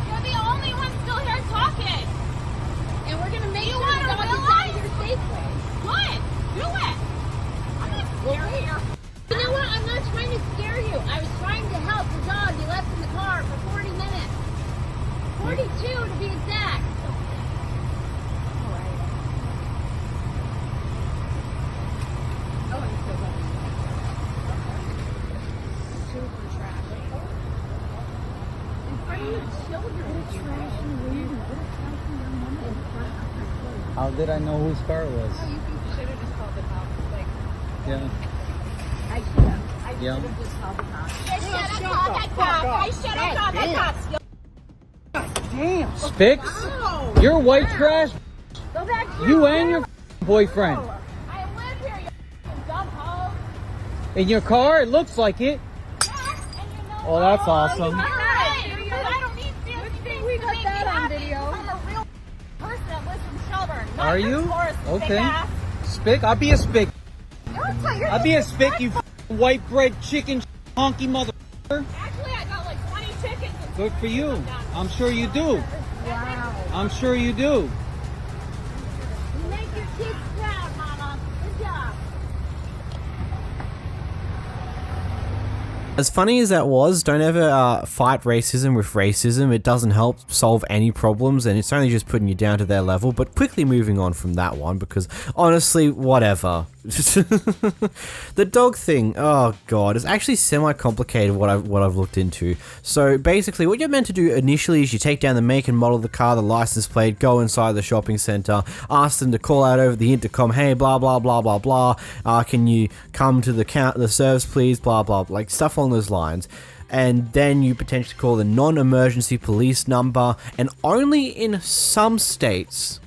You're the only one still here talking. And we're going to make You sure wanna the dog is realize? out of here safely. Good. Do it. I'm not scared here. You know what? I'm not trying to scare you. I was trying to help the dog you left in the car for 40 minutes. 42 to be exact. Super trashy. In front of your children. What a trashy lady. What a trashy young woman in front of her children. How did I know whose car it was? You should have just called the cops. Like, Yeah. I should have. I Yeah. should have just called the cops. I should have called the cops. I should have called the cops. Damn. Spix? You're white trash. Go back to You and your boyfriend. I live here, you dumb hoe. In your car? It looks like it. Oh, that's awesome. I don't need fancy things we to got make me that on happy. video. I'm a real person that lives in Shelburne. not Are your you? tourist Okay. big ass. Spick? I'll be a spick. You're I'll be a spick, you white bread chicken honky mother. Actually, I got like 20 tickets. and Good for you. I'm sure you do. Wow. I'm sure you do. You make your kids proud, Mama. Good job. As funny as that was, don't ever fight racism with racism. It doesn't help solve any problems, and it's only just putting you down to their level. But quickly moving on from that one, because honestly, whatever. The dog thing, oh god, it's actually semi-complicated what I've looked into. So basically what you're meant to do initially is you take down the make and model of the car, the license plate, go inside the shopping center, ask them to call out over the intercom, hey, blah blah blah blah blah, can you come to the service please, blah blah, like stuff along those lines. And then you potentially call the non-emergency police number, and only in some states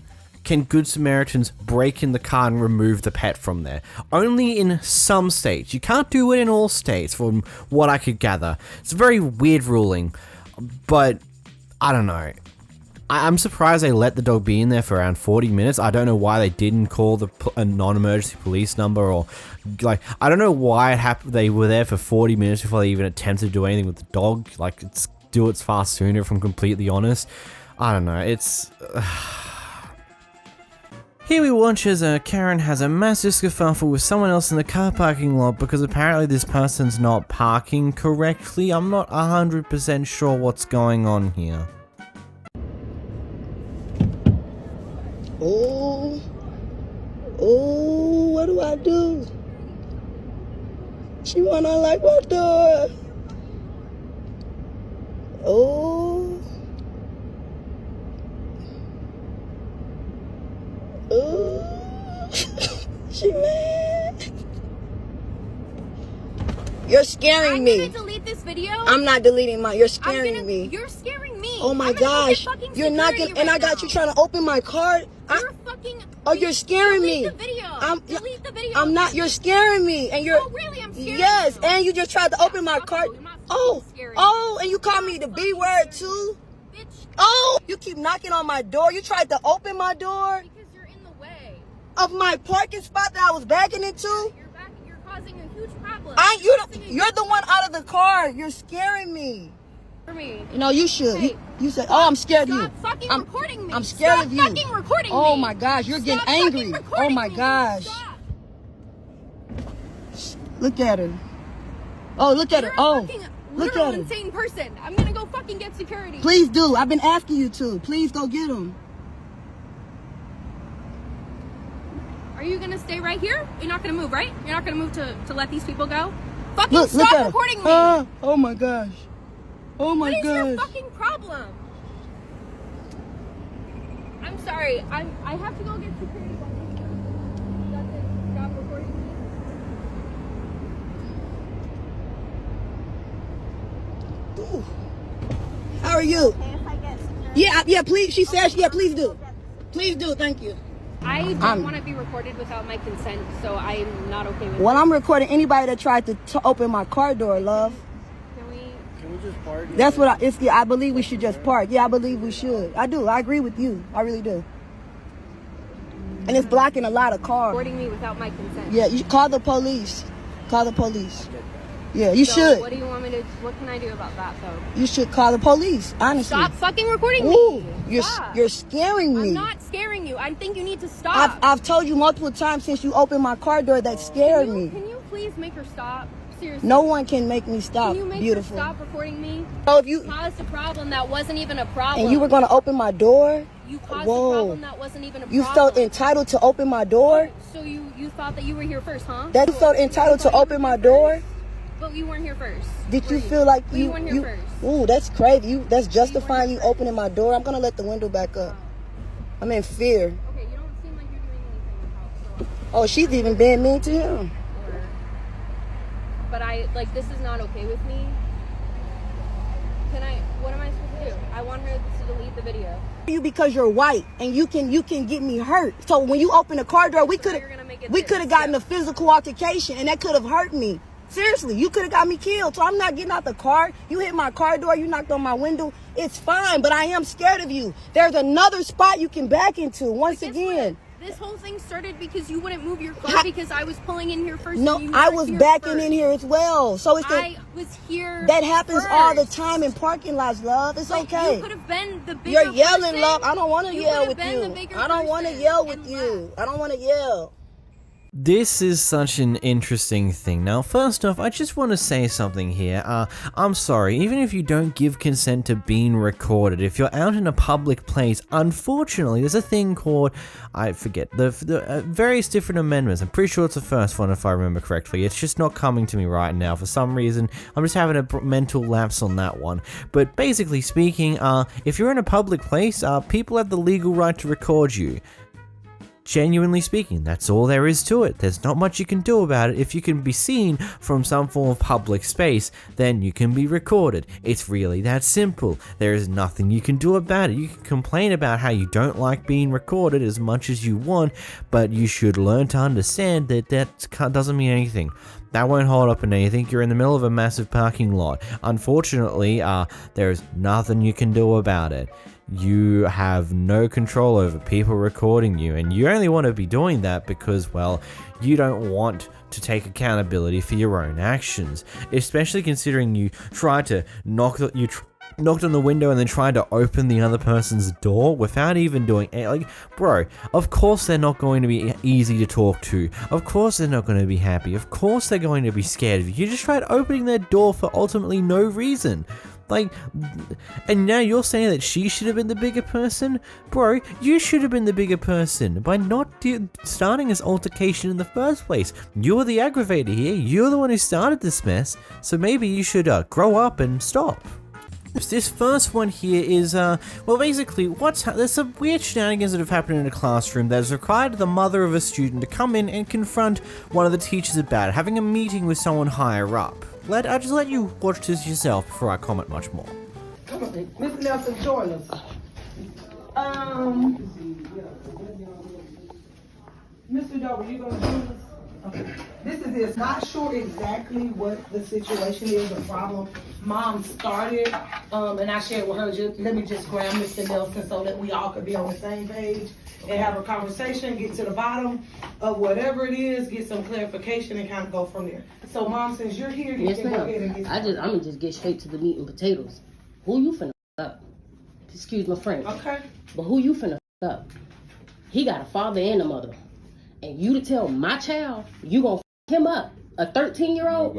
can Good Samaritans break in the car and remove the pet from there. Only in some states. You can't do it in all states, from what I could gather. It's a very weird ruling, but I don't know. I'm surprised they let the dog be in there for around 40 minutes. I don't know why they didn't call a non-emergency police number, or like, I don't know why it happened. They were there for 40 minutes before they even attempted to do anything with the dog. Like, do it far sooner, if I'm completely honest. I don't know. It's... Here we watch as Karen has a massive kerfuffle with someone else in the car parking lot because apparently this person's not parking correctly. I'm not 100% sure what's going on here. Oh, what do I do? She wanna unlock my door. Oh. Oh, she mad. You're scaring me. I'm gonna delete this video. I'm not deleting mine. You're scaring me. You're scaring me. Oh my gosh. You're not gonna, and I got you trying to open my card. You're fucking. Oh, you're scaring me. Delete the video. Delete the video. I'm not. You're scaring me, and you're. Oh really? I'm scaring Yes, you. and you just tried to open my card. Oh, and you called me the B word too. Bitch. Oh, you keep knocking on my door. You tried to open my door. Because you're in the way of my parking spot that I was backing into. You're causing a huge problem. You're the one out of the car. You're scaring me. For me. No, you should. Hey, you said, "Oh, I'm scared of you." Stop fucking recording me. I'm scared of you. Stop fucking recording me. Oh my gosh, you're getting angry. Oh my gosh. Look at her. Oh, look at her. Oh, look at her. Insane person. I'm gonna go fucking get security. Please do. I've been asking you to. Please go get him. Are you gonna stay right here? You're not gonna move, right? You're not gonna move to let these people go? Fucking stop recording me. Oh my gosh. Oh my gosh. What is your fucking problem? I'm sorry. I have to go get security. Stop recording me. Ooh. How are you? Okay, if I get security. Yeah, please. She says, yeah, please do. Please do. Thank you. I don't want to be recorded without my consent, so I'm not okay with it. Well, I'm recording anybody that tried to open my car door, love. Can we just park? That's what I believe we should just park. Yeah, I believe we should. I do. I agree with you. I really do. And it's blocking a lot of cars. Recording me without my consent. Yeah, you should call the police. Call the police. Yeah, you should. What do you want me to? What can I do about that, though? You should call the police. Honestly. Stop fucking recording me. me. You're scaring me. I'm not scaring you. I think you need to stop. I've told you multiple times since you opened my car door that scared me. Can you please make her stop? Seriously. No one can make me stop. Can you make Beautiful. her stop recording me? So if you caused a problem that wasn't even a problem. And you were going to open my door? You caused a problem that wasn't even a problem. You felt entitled to open my door? So you thought that you were here first, huh? That you felt entitled to open my door? But you weren't here first. Did you feel like you weren't here first? Ooh, that's crazy. That's justifying you opening my door. I'm gonna let the window back up. I'm in fear. Okay, you don't seem like you're doing anything about it. Oh, she's even being mean to him. But this is not okay with me. What am I supposed to do? I want her to delete the video. You because you're white and you can get me hurt. So when you open the car door, we could have gotten a physical altercation and that could have hurt me. Seriously, you could have got me killed. So I'm not getting out the car. You hit my car door, you knocked on my window. It's fine, but I am scared of you. There's another spot you can back into once again. This whole thing started because you wouldn't move your car because I was pulling in here first. No, I was backing in here as well. So I was here. That happens first. all the time in parking lots, love. It's okay. You could have been the bigger You're yelling, person. love. I don't want to yell with you. I don't want to yell with and you. I don't want to yell. This is such an interesting thing. Now, first off, I just want to say something here. I'm sorry, even if you don't give consent to being recorded, if you're out in a public place, unfortunately, there's a thing called, I forget, the various different amendments. I'm pretty sure it's the first one if I remember correctly. It's just not coming to me right now for some reason. I'm just having a mental lapse on that one. But basically speaking, if you're in a public place, people have the legal right to record you. Genuinely speaking, that's all there is to it. There's not much you can do about it. If you can be seen from some form of public space, then you can be recorded. It's really that simple. There is nothing you can do about it. You can complain about how you don't like being recorded as much as you want, but you should learn to understand that doesn't mean anything. That won't hold up in anything. You're in the middle of a massive parking lot. Unfortunately, there's nothing you can do about it. You have no control over people recording you, and you only want to be doing that because, well, you don't want to take accountability for your own actions, especially considering you tried to knocked on the window and then tried to open the other person's door without even doing it. Like, bro, of course they're not going to be easy to talk to. Of course they're not going to be happy. Of course they're going to be scared of you. You just tried opening their door for ultimately no reason. Like, and now you're saying that she should have been the bigger person? Bro, you should have been the bigger person by not starting this altercation in the first place. You're the aggravator here. You're the one who started this mess. So maybe you should grow up and stop. This first one here is, well, basically, there's some weird shenanigans that have happened in a classroom that has required the mother of a student to come in and confront one of the teachers about it, having a meeting with someone higher up. I'll just let you watch this yourself before I comment much more. Come on, Mr. Nelson, join us. Mr. Dover, you gonna join us? Okay. This is it. Not sure exactly what the situation is, the problem. Mom started, and I shared with her, let me just grab Mr. Nelson so that we all could be on the same page and have a conversation, get to the bottom of whatever it is, get some clarification and kind of go from there. So Mom, since you're here, you can go ahead and get I'm gonna just get straight to the meat and potatoes. Who you finna up? Excuse my French. Okay. But who you finna up? He got a father and a mother. And you to tell my child you gonna him up, a 13-year-old,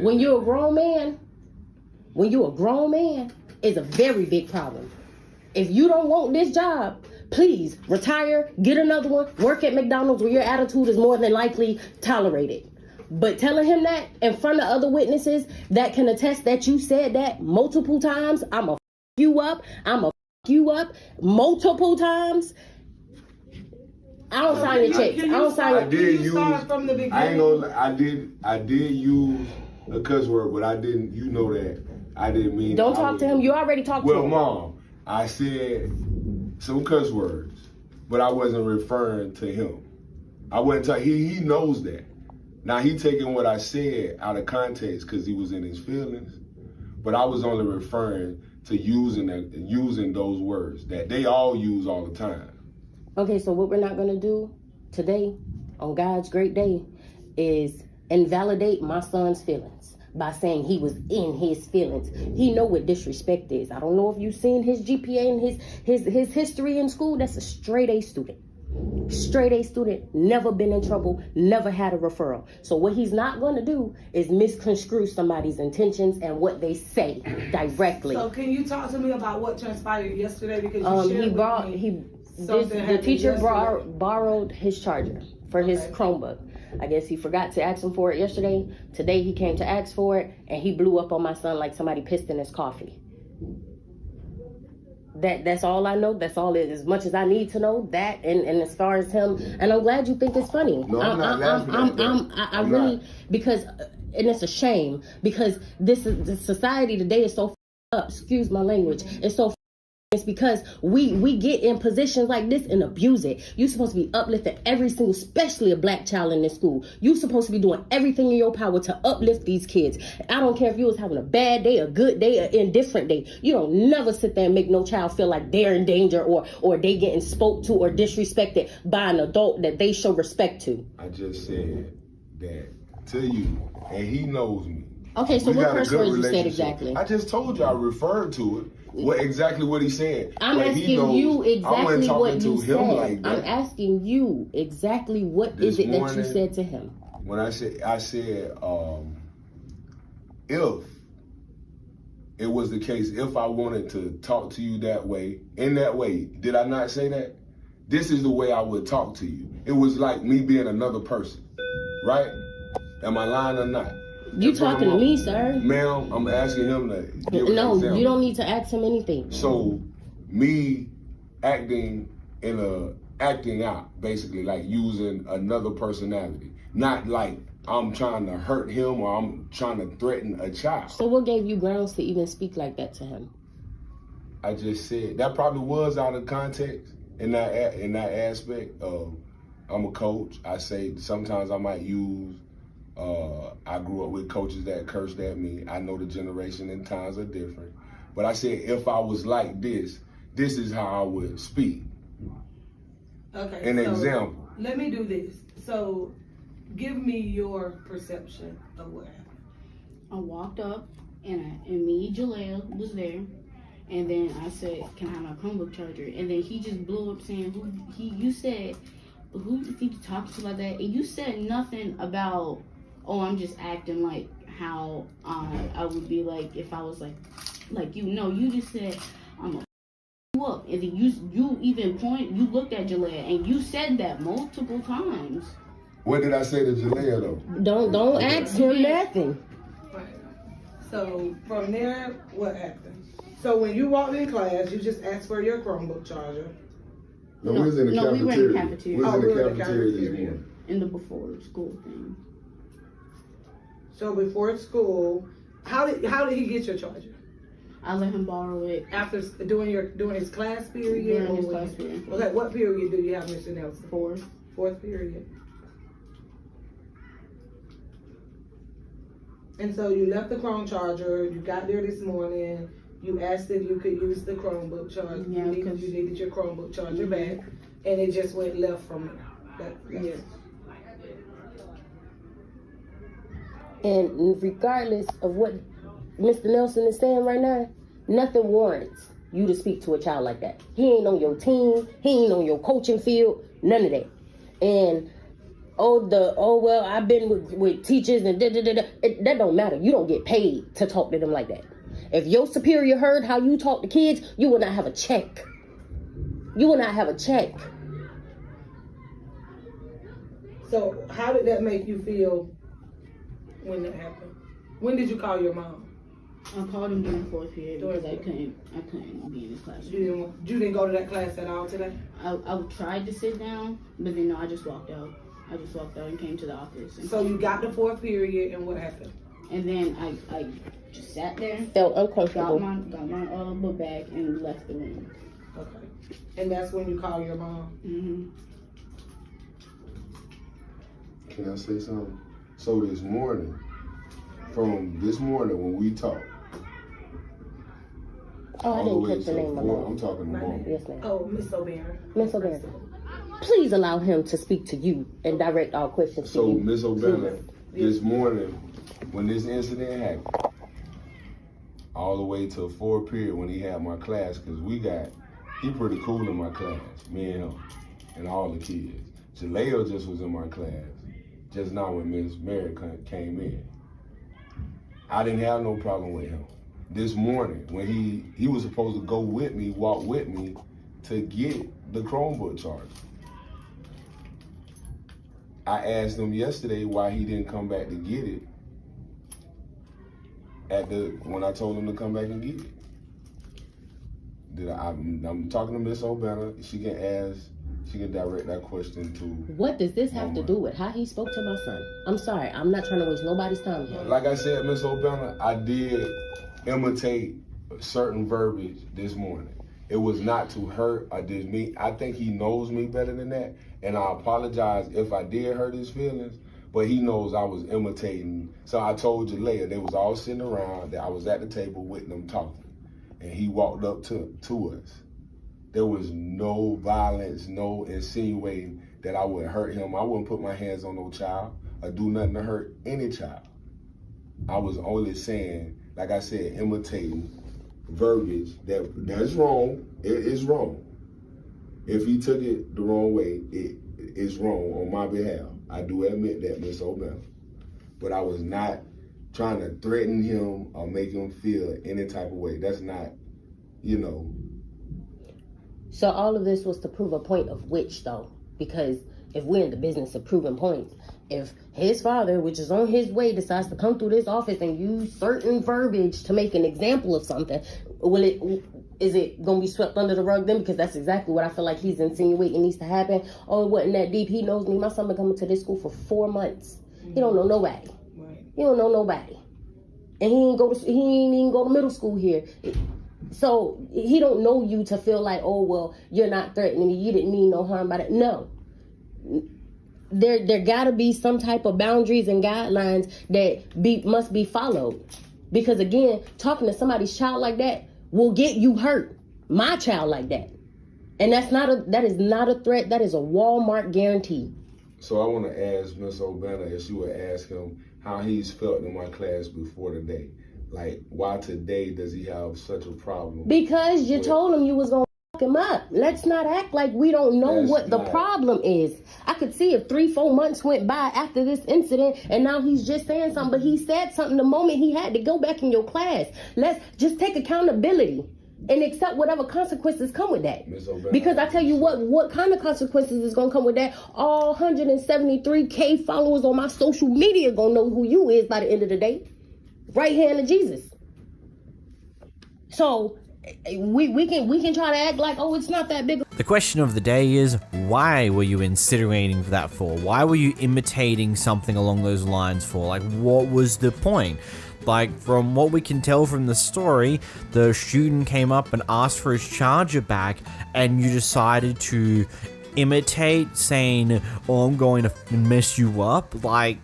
when you're a grown man, is a very big problem. If you don't want this job, please retire, get another one, work at McDonald's where your attitude is more than likely tolerated. But telling him that in front of other witnesses that can attest that you said that multiple times, I'ma you up multiple times. I don't sign your checks. I don't sign your checks. I ain't gonna. I did use a cuss word, but I didn't. You know that I didn't mean. Don't talk to him. You already talked to him. Well, Mom, I said some cuss words, but I wasn't referring to him. I wasn't. He knows that. Now he taking what I said out of context because he was in his feelings, but I was only referring to using those words that they all use all the time. Okay, so what we're not gonna do today, on God's great day, is invalidate my son's feelings by saying he was in his feelings. He know what disrespect is. I don't know if you've seen his GPA and his history in school. That's a straight A student. Straight A student, never been in trouble, never had a referral. So what he's not going to do is misconstrue somebody's intentions and what they say directly. So can you talk to me about what transpired yesterday? Because you shared the teacher borrowed his charger for his Chromebook. I guess he forgot to ask him for it yesterday. Today he came to ask for it, and he blew up on my son like somebody pissed in his coffee. That's all I know. That's all as much as I need to know. That and as far as him, and I'm glad you think it's funny. No, I'm not laughing at that. I really, because, and it's a shame because the society today is so up. Excuse my language. It's so. It's because we get in positions like this and abuse it. You're supposed to be uplifting every single, especially a black child in this school. You're supposed to be doing everything in your power to uplift these kids. I don't care if you was having a bad day, a good day, an indifferent day. You don't never sit there and make no child feel like they're in danger or they getting spoke to or disrespected by an adult that they show respect to. I just said that to you, and he knows me. Okay, so We what got a curse good words you said relationship. exactly? I just told you I referred to it. Exactly what he said. I'm But asking he knows you I wasn't exactly talking what to you him said. like that. I'm asking you exactly what This is it that you morning, said to him? When I said if it was the case, if I wanted to talk to you that way, in that way, did I not say that? This is the way I would talk to you. It was like me being another person, right? Am I lying or not? You talking to me, sir? Ma'am, I'm asking him to give an No, example. you don't need to ask him anything. So, me acting out, basically, like using another personality. Not like I'm trying to hurt him or I'm trying to threaten a child. So what gave you grounds to even speak like that to him? I just said, that probably was out of context in that aspect of, I'm a coach. I say sometimes I might use, I grew up with coaches that cursed at me. I know the generation and times are different. But I said, if I was like this is how I would speak. Okay. An example. Let me do this. So, give me your perception of what happened. I walked up and me, Jaleel, was there. And then I said, can I have my Chromebook charger? And then he just blew up saying, you said, who do you think you talking to like that? And you said nothing about, oh, I'm just acting like how I would be like if I was like you. No, you just said, I'm gonna you up. And then you even you looked at Jaleel and you said that multiple times. What did I say to Jaleel though? Don't ask him nothing. Right. So, from there, what happened? So when you walked in class, you just asked for your Chromebook charger. No, we was in the cafeteria. We were in the cafeteria. We was in the cafeteria this morning. In the before school thing. So before school, how did he get your charger? I let him borrow it after during his class period. During his class period. Okay, what period do you have, Mr. Nelson? Fourth period. And so you left the Chrome charger. You got there this morning. You asked if you could use the Chromebook charger. Yeah, you needed your Chromebook charger back, and it just went left from there. Yes. And regardless of what Mr. Nelson is saying right now, nothing warrants you to speak to a child like that. He ain't on your team. He ain't on your coaching field. None of that. And well, I've been with teachers and that don't matter. You don't get paid to talk to them like that. If your superior heard how you talk to kids, you will not have a check. You will not have a check. So how did that make you feel when that happened? When did you call your mom? I called him during fourth period because I couldn't be in his class. You didn't go to that class at all today? I tried to sit down, but then no, I just walked out. I just walked out and came to the office. So you got the fourth period, and what happened? And then I just sat there. Felt uncomfortable. Got my book bag and left the room. Okay. And that's when you call your mom? Mm-hmm. Can I say something? So this morning when we talked. Oh, I didn't catch the name of I'm talking to mom. Yes, ma'am. Oh, Miss O'Bannon. Miss O'Bannon. Please allow him to speak to you and direct all questions to you. So, Miss O'Bannon, this morning, when this incident happened, all the way to fourth period when he had my class, because he pretty cool in my class, me and him, and all the kids. Jaleel just was in my class, just now when Miss Mary came in. I didn't have no problem with him. This morning, when he was supposed to go with me, walk with me, to get the Chromebook charger. I asked him yesterday why he didn't come back to get it when I told him to come back and get it. I'm talking to Miss O'Bannon. She can direct that question to. What does this have to do with how he spoke to my son? I'm sorry, I'm not trying to waste nobody's time here. Like I said, Miss O'Bannon, I did imitate certain verbiage this morning. It was not to hurt or dismean. I think he knows me better than that, and I apologize if I did hurt his feelings, but he knows I was imitating. So I told Jalea, they was all sitting around, that I was at the table with them talking, and he walked up to us. There was no violence, no insinuating that I would hurt him. I wouldn't put my hands on no child or do nothing to hurt any child. I was only saying, like I said, imitating verbiage that's wrong. It is wrong. If he took it the wrong way, it is wrong on my behalf. I do admit that, Miss O'Malley. But I was not trying to threaten him or make him feel any type of way. That's not, you know. So all of this was to prove a point of which, though? Because if we're in the business of proving points, if his father, which is on his way, decides to come through this office and use certain verbiage to make an example of something, is it going to be swept under the rug then? Because that's exactly what I feel like he's insinuating needs to happen. Oh, it wasn't that deep. He knows me. My son been coming to this school for 4 months. He don't know nobody. He don't know nobody. And he ain't even go to middle school here. So he don't know you to feel like, oh, well, you're not threatening me. You didn't mean no harm by that. No. There gotta be some type of boundaries and guidelines that must be followed. Because again, talking to somebody's child like that will get you hurt. My child like that. And that is not a threat. That is a Walmart guarantee. So I want to ask Ms. O'Banner if she would ask him how he's felt in my class before today. Like, why today does he have such a problem? Because you told him you was going to fuck him up. Let's not act like we don't know what the problem is. I could see if 3-4 months went by after this incident and now he's just saying something, but he said something the moment he had to go back in your class. Let's just take accountability and accept whatever consequences come with that. Because I tell you what kind of consequences is going to come with that? All 173K followers on my social media going to know who you is by the end of the day. Right hand of Jesus. So we can try to act like, oh, it's not that big. The question of the day is, why were you insinuating that for? Why were you imitating something along those lines for? Like, what was the point? Like, from what we can tell from the story, the student came up and asked for his charger back, and you decided to imitate, saying, oh, I'm going to mess you up. Like,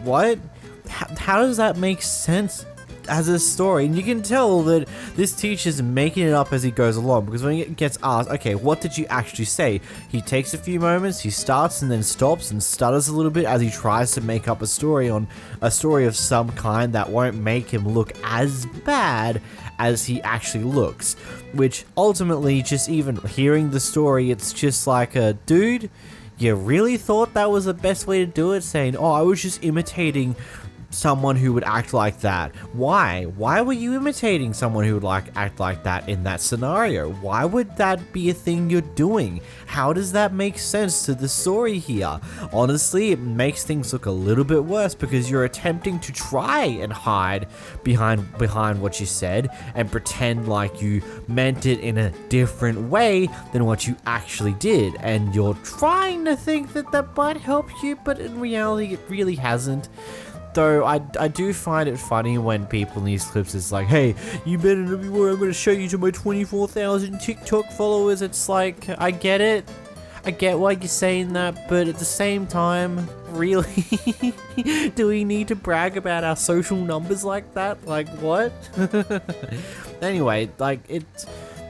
what? How does that make sense as a story? And you can tell that this teacher's making it up as he goes along, because when he gets asked, okay, what did you actually say? He takes a few moments, he starts and then stops and stutters a little bit as he tries to make up a story of some kind that won't make him look as bad as he actually looks. Which ultimately, just even hearing the story, it's just like a dude, you really thought that was the best way to do it? Saying, oh, I was just imitating someone who would act like that. Why were you imitating someone who would act like that in that scenario? Why would that be a thing you're doing? How does that make sense to the story here? Honestly, it makes things look a little bit worse, because you're attempting to try and hide behind what you said and pretend like you meant it in a different way than what you actually did, and you're trying to think that might help you, but in reality it really hasn't. Though I do find it funny when people in these clips is like, hey, you better not be worried, I'm going to show you to my 24,000 TikTok followers. It's like, I get it. I get why you're saying that, but at the same time, really? Do we need to brag about our social numbers like that? Like, what? Anyway,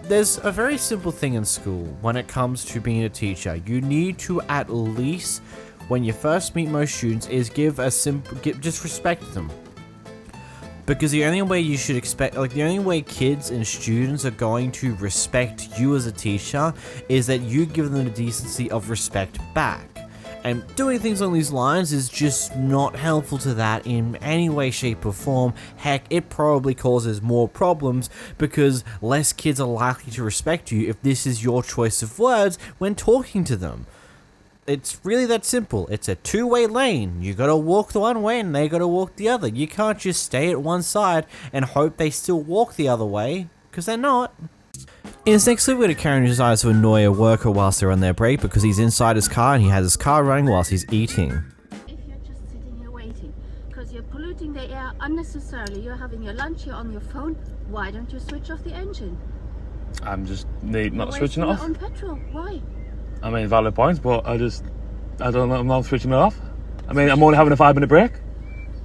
there's a very simple thing in school when it comes to being a teacher. You need to at least, when you first meet most students, is just respect them. Because the only way you should the only way kids and students are going to respect you as a teacher is that you give them the decency of respect back. And doing things along these lines is just not helpful to that in any way, shape, or form. Heck, it probably causes more problems, because less kids are likely to respect you if this is your choice of words when talking to them. It's really that simple. It's a two-way lane. You gotta walk the one way and they gotta walk the other. You can't just stay at one side and hope they still walk the other way, because they're not. In this next clip, we're going to Karen decides to annoy a worker whilst they're on their break because he's inside his car and he has his car running whilst he's eating. If you're just sitting here waiting, because you're polluting the air unnecessarily, you're having your lunch, you're on your phone, why don't you switch off the engine? I'm just not switching it off. On petrol, why? I mean, valid points, but I don't know, I'm not switching it off. I mean, I'm only having a 5-minute break.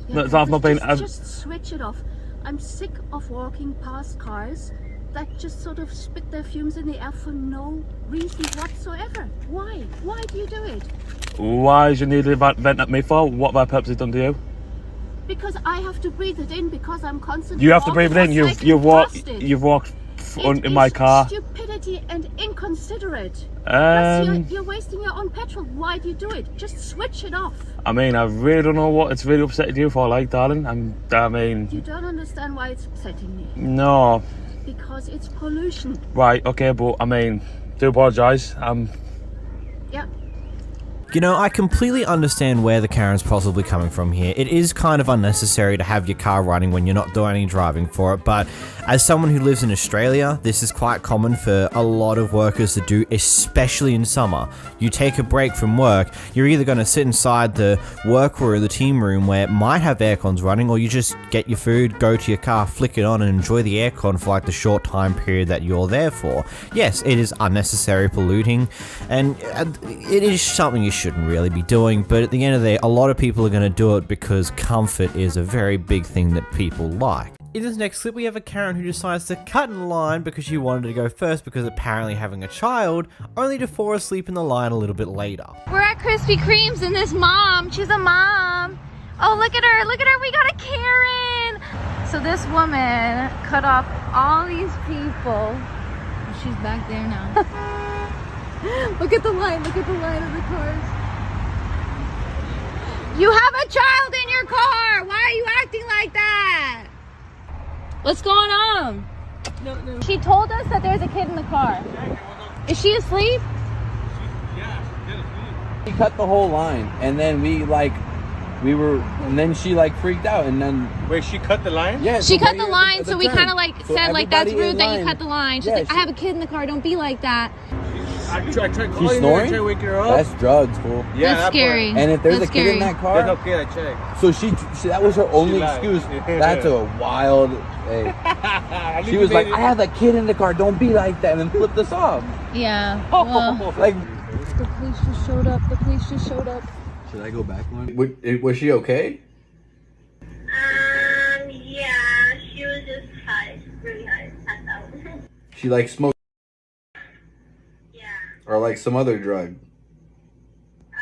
Yeah, just switch it off. I'm sick of walking past cars that just sort of spit their fumes in the air for no reason whatsoever. Why? Why do you do it? Why is you need to vent at me for? What have I purposely done to you? Because I have to breathe it in because I'm constantly. You have to breathe it in. walking. You've walked It in my is car. stupidity and inconsiderate. Plus, you're wasting your own petrol. Why do you do it? Just switch it off. I mean, I really don't know what it's really upsetting you for, like, darling. I mean. You don't understand why it's upsetting me. No. Because it's pollution. Right. Okay, but I mean, do apologise. Yeah. You know, I completely understand where the Karen's possibly coming from here. It is kind of unnecessary to have your car running when you're not doing any driving for it, but as someone who lives in Australia, this is quite common for a lot of workers to do, especially in summer. You take a break from work, you're either going to sit inside the work or the team room where it might have aircons running, or you just get your food, go to your car, flick it on and enjoy the aircon for like the short time period that you're there for. Yes, it is unnecessary polluting, and it is something you shouldn't really be doing, but at the end of the day, a lot of people are going to do it because comfort is a very big thing that people like. In this next clip, we have a Karen who decides to cut in line because she wanted to go first because apparently having a child, only to fall asleep in the line a little bit later. We're at Krispy Kreme's and this mom, she's a mom. Oh, look at her, we got a Karen. So this woman cut off all these people. She's back there now. Look at the line of the cars. You have a child in your car. Why are you acting like that? What's going on? No. She told us that there's a kid in the car. Is she asleep? She cut the whole line, and then and then she like freaked out, and then wait, she cut the line? Yeah, she cut the line, so we kind of like so said like that's rude that you line. cut the line. She's Yeah, like, I have a kid in the car. Don't be like that. I tried She's calling her, snoring? trying to wake her up. That's drugs, fool. Yeah, That's scary. And if there's That's a kid scary. in that car, That's okay, I checked. so she that was her only lied. excuse. Yeah. That's a wild. Hey. She was like, I have a kid in the car. Don't be like that, and then flipped us off. Yeah. Well, Like, the police just showed up. should I go back one? Was she okay? Yeah, she was just high, really high, passed out. She like smoked. Yeah, Or like some other drug.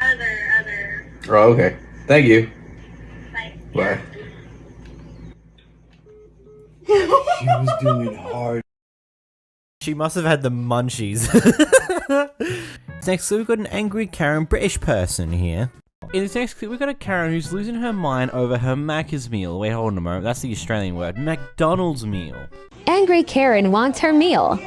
other. Oh, okay. Thank you. Bye. Bye. She was doing hard. She must have had the munchies. Next, we've got an angry Karen British person here. In this next clip, we've got a Karen who's losing her mind over her Macca's meal. Wait, hold on a moment. That's the Australian word. McDonald's meal. Angry Karen wants her meal.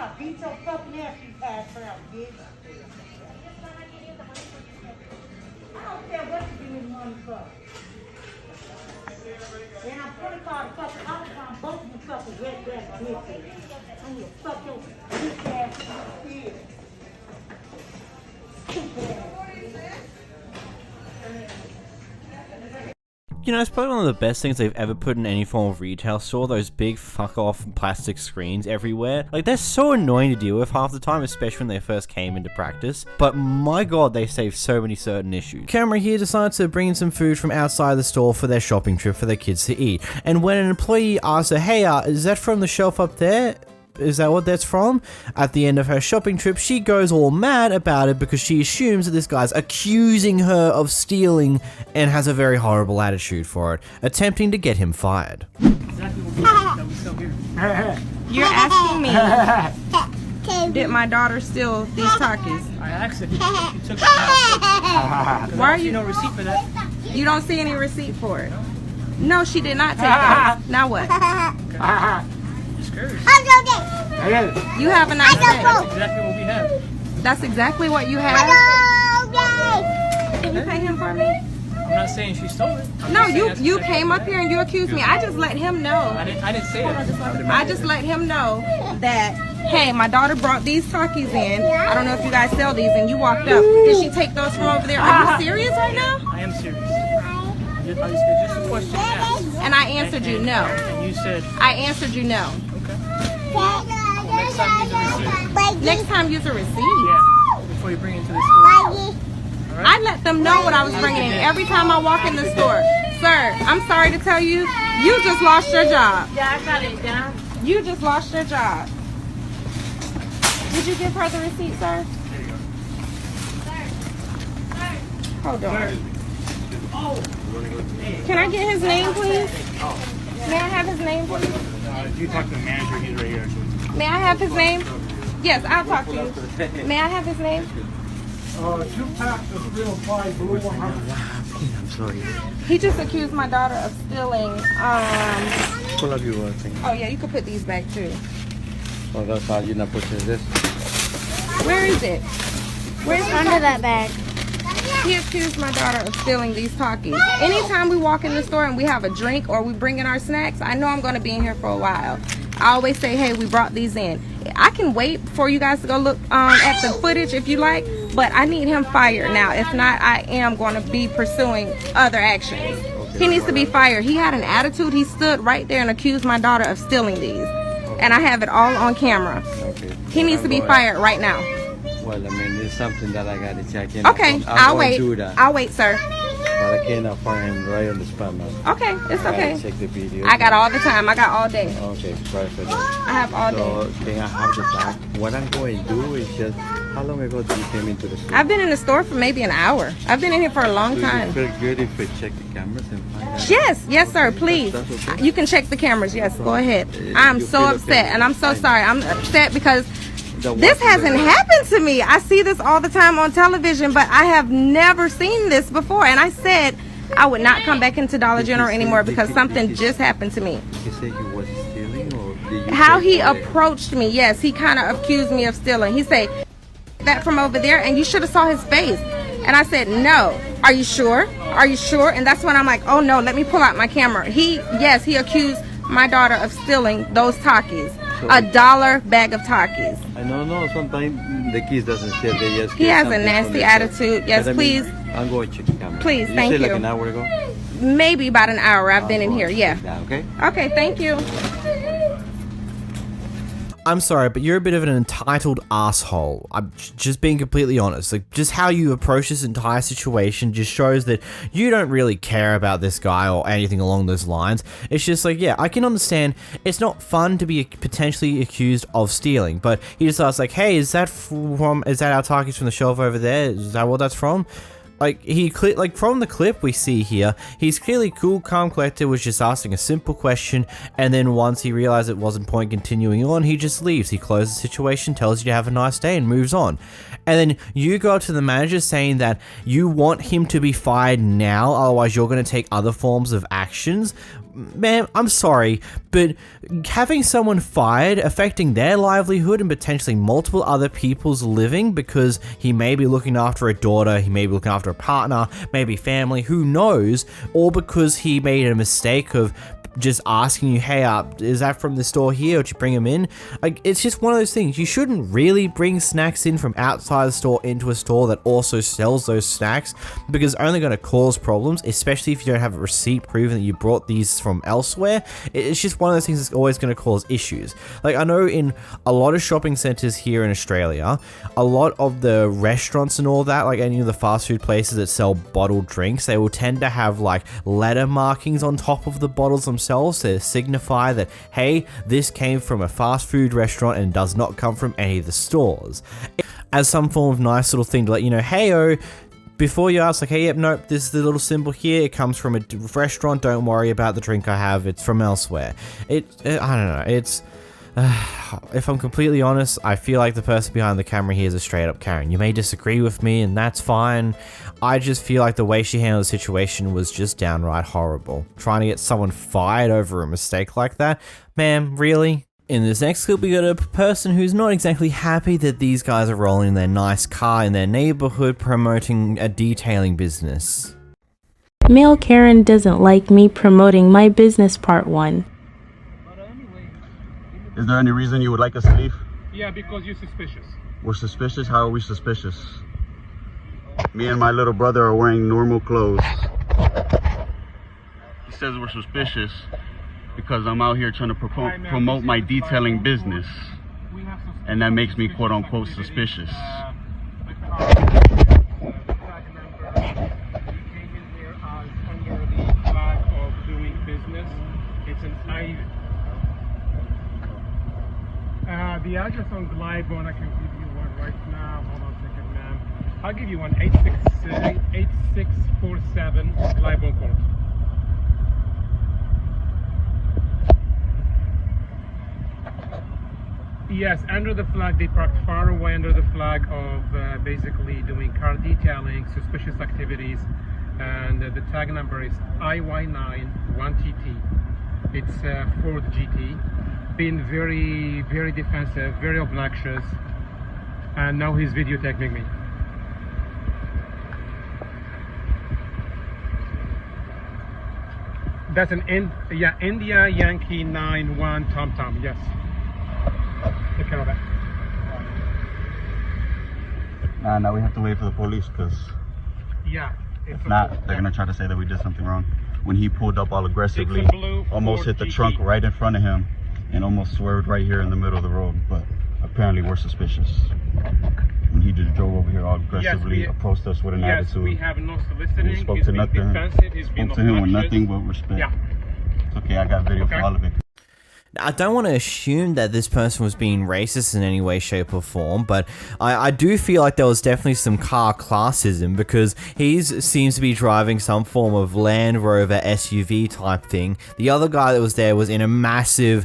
I'll beat your fucking ass, you ass around, bitch. I don't care what you give me money for. And I'm gonna call the fucking office on both of you fucking red ass bitches. I'm gonna fuck your bitch ass in your ear. Stupid ass. You know, it's probably one of the best things they've ever put in any form of retail store, those big fuck-off plastic screens everywhere. Like, they're so annoying to deal with half the time, especially when they first came into practice. But my god, they save so many certain issues. Camera here decides to bring in some food from outside the store for their shopping trip for their kids to eat. And when an employee asks her, hey, is that from the shelf up there? Is that what that's from? At the end of her shopping trip, she goes all mad about it because she assumes that this guy's accusing her of stealing and has a very horrible attitude for it, attempting to get him fired. You're asking me. Okay, did my daughter steal these Takis? I asked if you took it. Why are you no receipt for that? You don't see any receipt for it? No, she did not take those. Now what? Just curious. You have a nice day. That's exactly what we have. That's exactly what you have? Can you pay him for me? I'm not saying she stole it. No, you came up here and you accused me. I just let him know. I didn't say it. I just let him know that, hey, my daughter brought these Takis in. I don't know if you guys sell these, and you walked up. Did she take those from over there? Are you serious right now? I am serious. It's just a question asked. And I answered you no. And you said... I answered you no. Next time use a receipt. Yeah, before you bring it to the store. I let them know what I was bringing in every time I walk in the store. Sir, I'm sorry to tell you, you just lost your job. Yeah, I got it down. You just lost your job. Did you give her the receipt, sir? Hold on. Can I get his name, please? May I have his name, please? If you talk to the manager, he's right here, actually. May I have his name? Yes, I'll talk to you. May I have his name? 2 packs of 305 blue 100. I'm sorry. He just accused my daughter of stealing, Pull up your thing. oh yeah, you could put these back too. Oh, that's all. You're not putting this. Where is it? Where's under that bag? He accused my daughter of stealing these Takis. Anytime we walk in the store and we have a drink or we bring in our snacks, I know I'm going to be in here for a while. I always say, hey, we brought these in. I can wait for you guys to go look at the footage if you like, but I need him fired now. If not, I am going to be pursuing other actions. He needs to be fired. He had an attitude. He stood right there and accused my daughter of stealing these. And I have it all on camera. He needs to be fired right now. Well, I mean, it's something that I got to check in. Okay, I'll wait. I'll wait, sir. But I cannot fire him right on the spot now. Okay, it's okay. Check the video. I got all the time. I got all day. Okay, perfect. I have all day. So, can I have the fact? What I'm going to do is just, how long ago did you came into the store? I've been in the store for maybe an hour. I've been in here for a long time. Do you feel good if we check the cameras and find out? Yes, sir, please. That's okay. You can check the cameras. Yes, go ahead. I'm so upset, and I'm so sorry. I'm upset because this hasn't happened to me. I see this all the time on television, but I have never seen this before. And I said I would not come back into Dollar General anymore because something just happened to me. He said he was stealing, or did you how he approached me, yes, he kind of accused me of stealing. He said that from over there, and you should have saw his face. And I said, no. Are you sure? Are you sure? And that's when I'm like, oh no, let me pull out my camera. He accused my daughter of stealing those Takis. $1 bag of Takis. I know sometimes the kids doesn't steal. They just he has a nasty attitude. Yes, please. I'm going to check the camera. Please, thank you. You said like an hour ago? Maybe about an hour I've been in here, yeah. Okay. Okay, thank you. I'm sorry, but you're a bit of an entitled asshole. I'm just being completely honest. Like, just how you approach this entire situation just shows that you don't really care about this guy or anything along those lines. It's just like, yeah, I can understand it's not fun to be potentially accused of stealing, but he just asks like, hey, is that our Takis from the shelf over there? Is that what that's from? Like, from the clip we see here, he's clearly cool, calm, collected, was just asking a simple question, and then once he realized it wasn't point continuing on, he just leaves. He closes the situation, tells you to have a nice day, and moves on. And then you go up to the manager saying that you want him to be fired now, otherwise you're going to take other forms of actions. Man, I'm sorry, but having someone fired, affecting their livelihood and potentially multiple other people's living because he may be looking after a daughter, he may be looking after a partner, maybe family, who knows, or because he made a mistake of just asking you, hey, is that from the store here, or did you bring them in? Like, it's just one of those things. You shouldn't really bring snacks in from outside the store into a store that also sells those snacks, because it's only going to cause problems, especially if you don't have a receipt proving that you brought these from elsewhere. It's just one of those things that's always going to cause issues. Like, I know in a lot of shopping centers here in Australia, a lot of the restaurants and all that, like any of the fast food places that sell bottled drinks, they will tend to have like letter markings on top of the bottles themselves to signify that, hey, this came from a fast food restaurant and does not come from any of the stores, as some form of nice little thing to let you know, hey, before you ask, like, hey, yep, nope, this is the little symbol here, it comes from a restaurant, don't worry about the drink I have, it's from elsewhere. I don't know, it's If I'm completely honest, I feel like the person behind the camera here is a straight up Karen. You may disagree with me, and that's fine. I just feel like the way she handled the situation was just downright horrible. Trying to get someone fired over a mistake like that? Ma'am, really? In this next clip, we got a person who's not exactly happy that these guys are rolling in their nice car in their neighborhood promoting a detailing business. Male Karen doesn't like me promoting my business part 1. Is there any reason you would like us to leave? Yeah, because you're suspicious. We're suspicious? How are we suspicious? Me and my little brother are wearing normal clothes. He says we're suspicious because I'm out here trying to promote my detailing business. And that makes me quote unquote suspicious. The address on Glyborn, I can give you one right now. Hold on a second, ma'am. I'll give you one, 8647 Glyborn Court. Yes, under the flag, they parked far away under the flag of basically doing car detailing, suspicious activities, and the tag number is IY91TT. It's Ford GT. Been very, very defensive, very obnoxious, and now he's videotaping me. That's an India Yankee 91 Tom. Yes. Take care of that. Now we have to wait for the police because if not, they're gonna try to say that we did something wrong. When he pulled up all aggressively, almost hit the trunk right in front of him. And almost swerved right here in the middle of the road, but apparently we're suspicious. When he just drove over here all aggressively, approached us with an attitude. We have no soliciting. We spoke to nothing. Spoke to him with nothing but respect. Yeah. It's okay, I got video for all of it. I don't want to assume that this person was being racist in any way, shape, or form, but I do feel like there was definitely some car classism because he seems to be driving some form of Land Rover SUV type thing. The other guy that was there was in a massive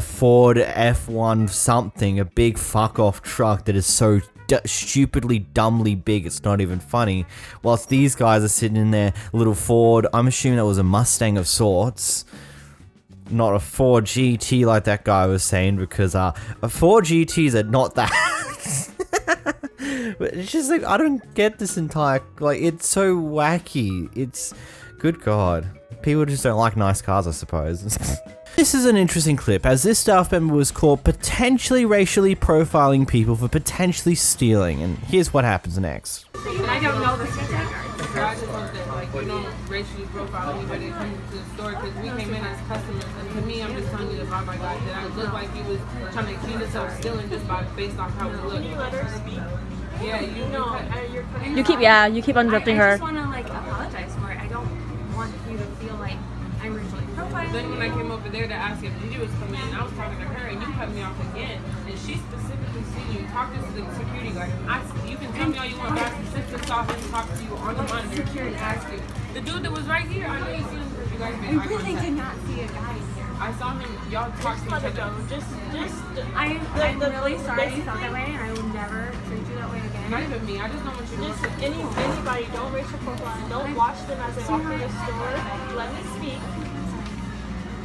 Ford F1 something, a big fuck-off truck that is so stupidly, dumbly big, it's not even funny. Whilst these guys are sitting in their little Ford, I'm assuming that was a Mustang of sorts. Not a Ford GT like that guy was saying, because Ford GTs are not that. But it's just like, I don't get this entire, like, it's so wacky. It's, good God. People just don't like nice cars, I suppose. This is an interesting clip, as this staff member was caught potentially racially profiling people for potentially stealing, and here's what happens next. I don't know the security guard. So I just want to, like, you don't racially profile anybody that comes to the store because we came in as customers. And to me, I'm just telling you the vibe I got. That I look like he was trying to accuse us of stealing just based off how we look. Can you let her speak? Yeah, you know. You keep interrupting her. I just want to, like, apologize for it. I don't want you to feel like I'm racially profiling. Then when I came over there to ask if Gigi was coming in, I was talking to her and you cut me off again. And she specifically seen you talk to the security guard. You can tell me all you want, but I specifically saw him talk to you on the monitor. Security asked you. The dude that was right here, I know you seen him because you guys been. I really did not see a guy here. I saw him, y'all talked to each other. I'm really sorry you felt that way, and I will never treat you that way again. Not even me, I just don't want you to Just anybody, don't racial profile, don't watch them as they walk in the store. Let me speak.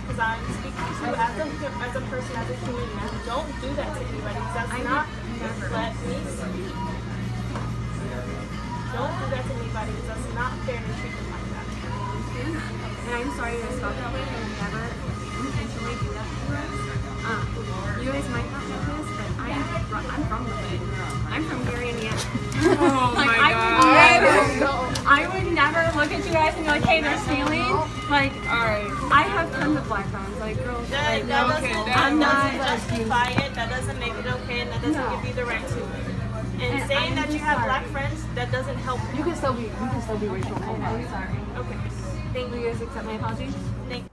Because I'm speaking to you as a person, as a human. Don't do that to anybody, because that's not, let me speak. Don't do that to anybody, because that's not fair to treat them like that. And I'm sorry you guys felt that way, and I never intentionally do that to you guys. You guys might not know this, but I'm from the hood. I'm from Gary, Indiana. Oh like, my God. I would never look at you guys and be like, hey, they're stealing. Like, alright. I have tons of black friends. Like, girls, That doesn't justify it, that doesn't make it okay, and that doesn't give you the right to it. And saying that you have black friends, that doesn't help. You can still be racial. I'm sorry. Okay. Thank you. Guys accept my apologies.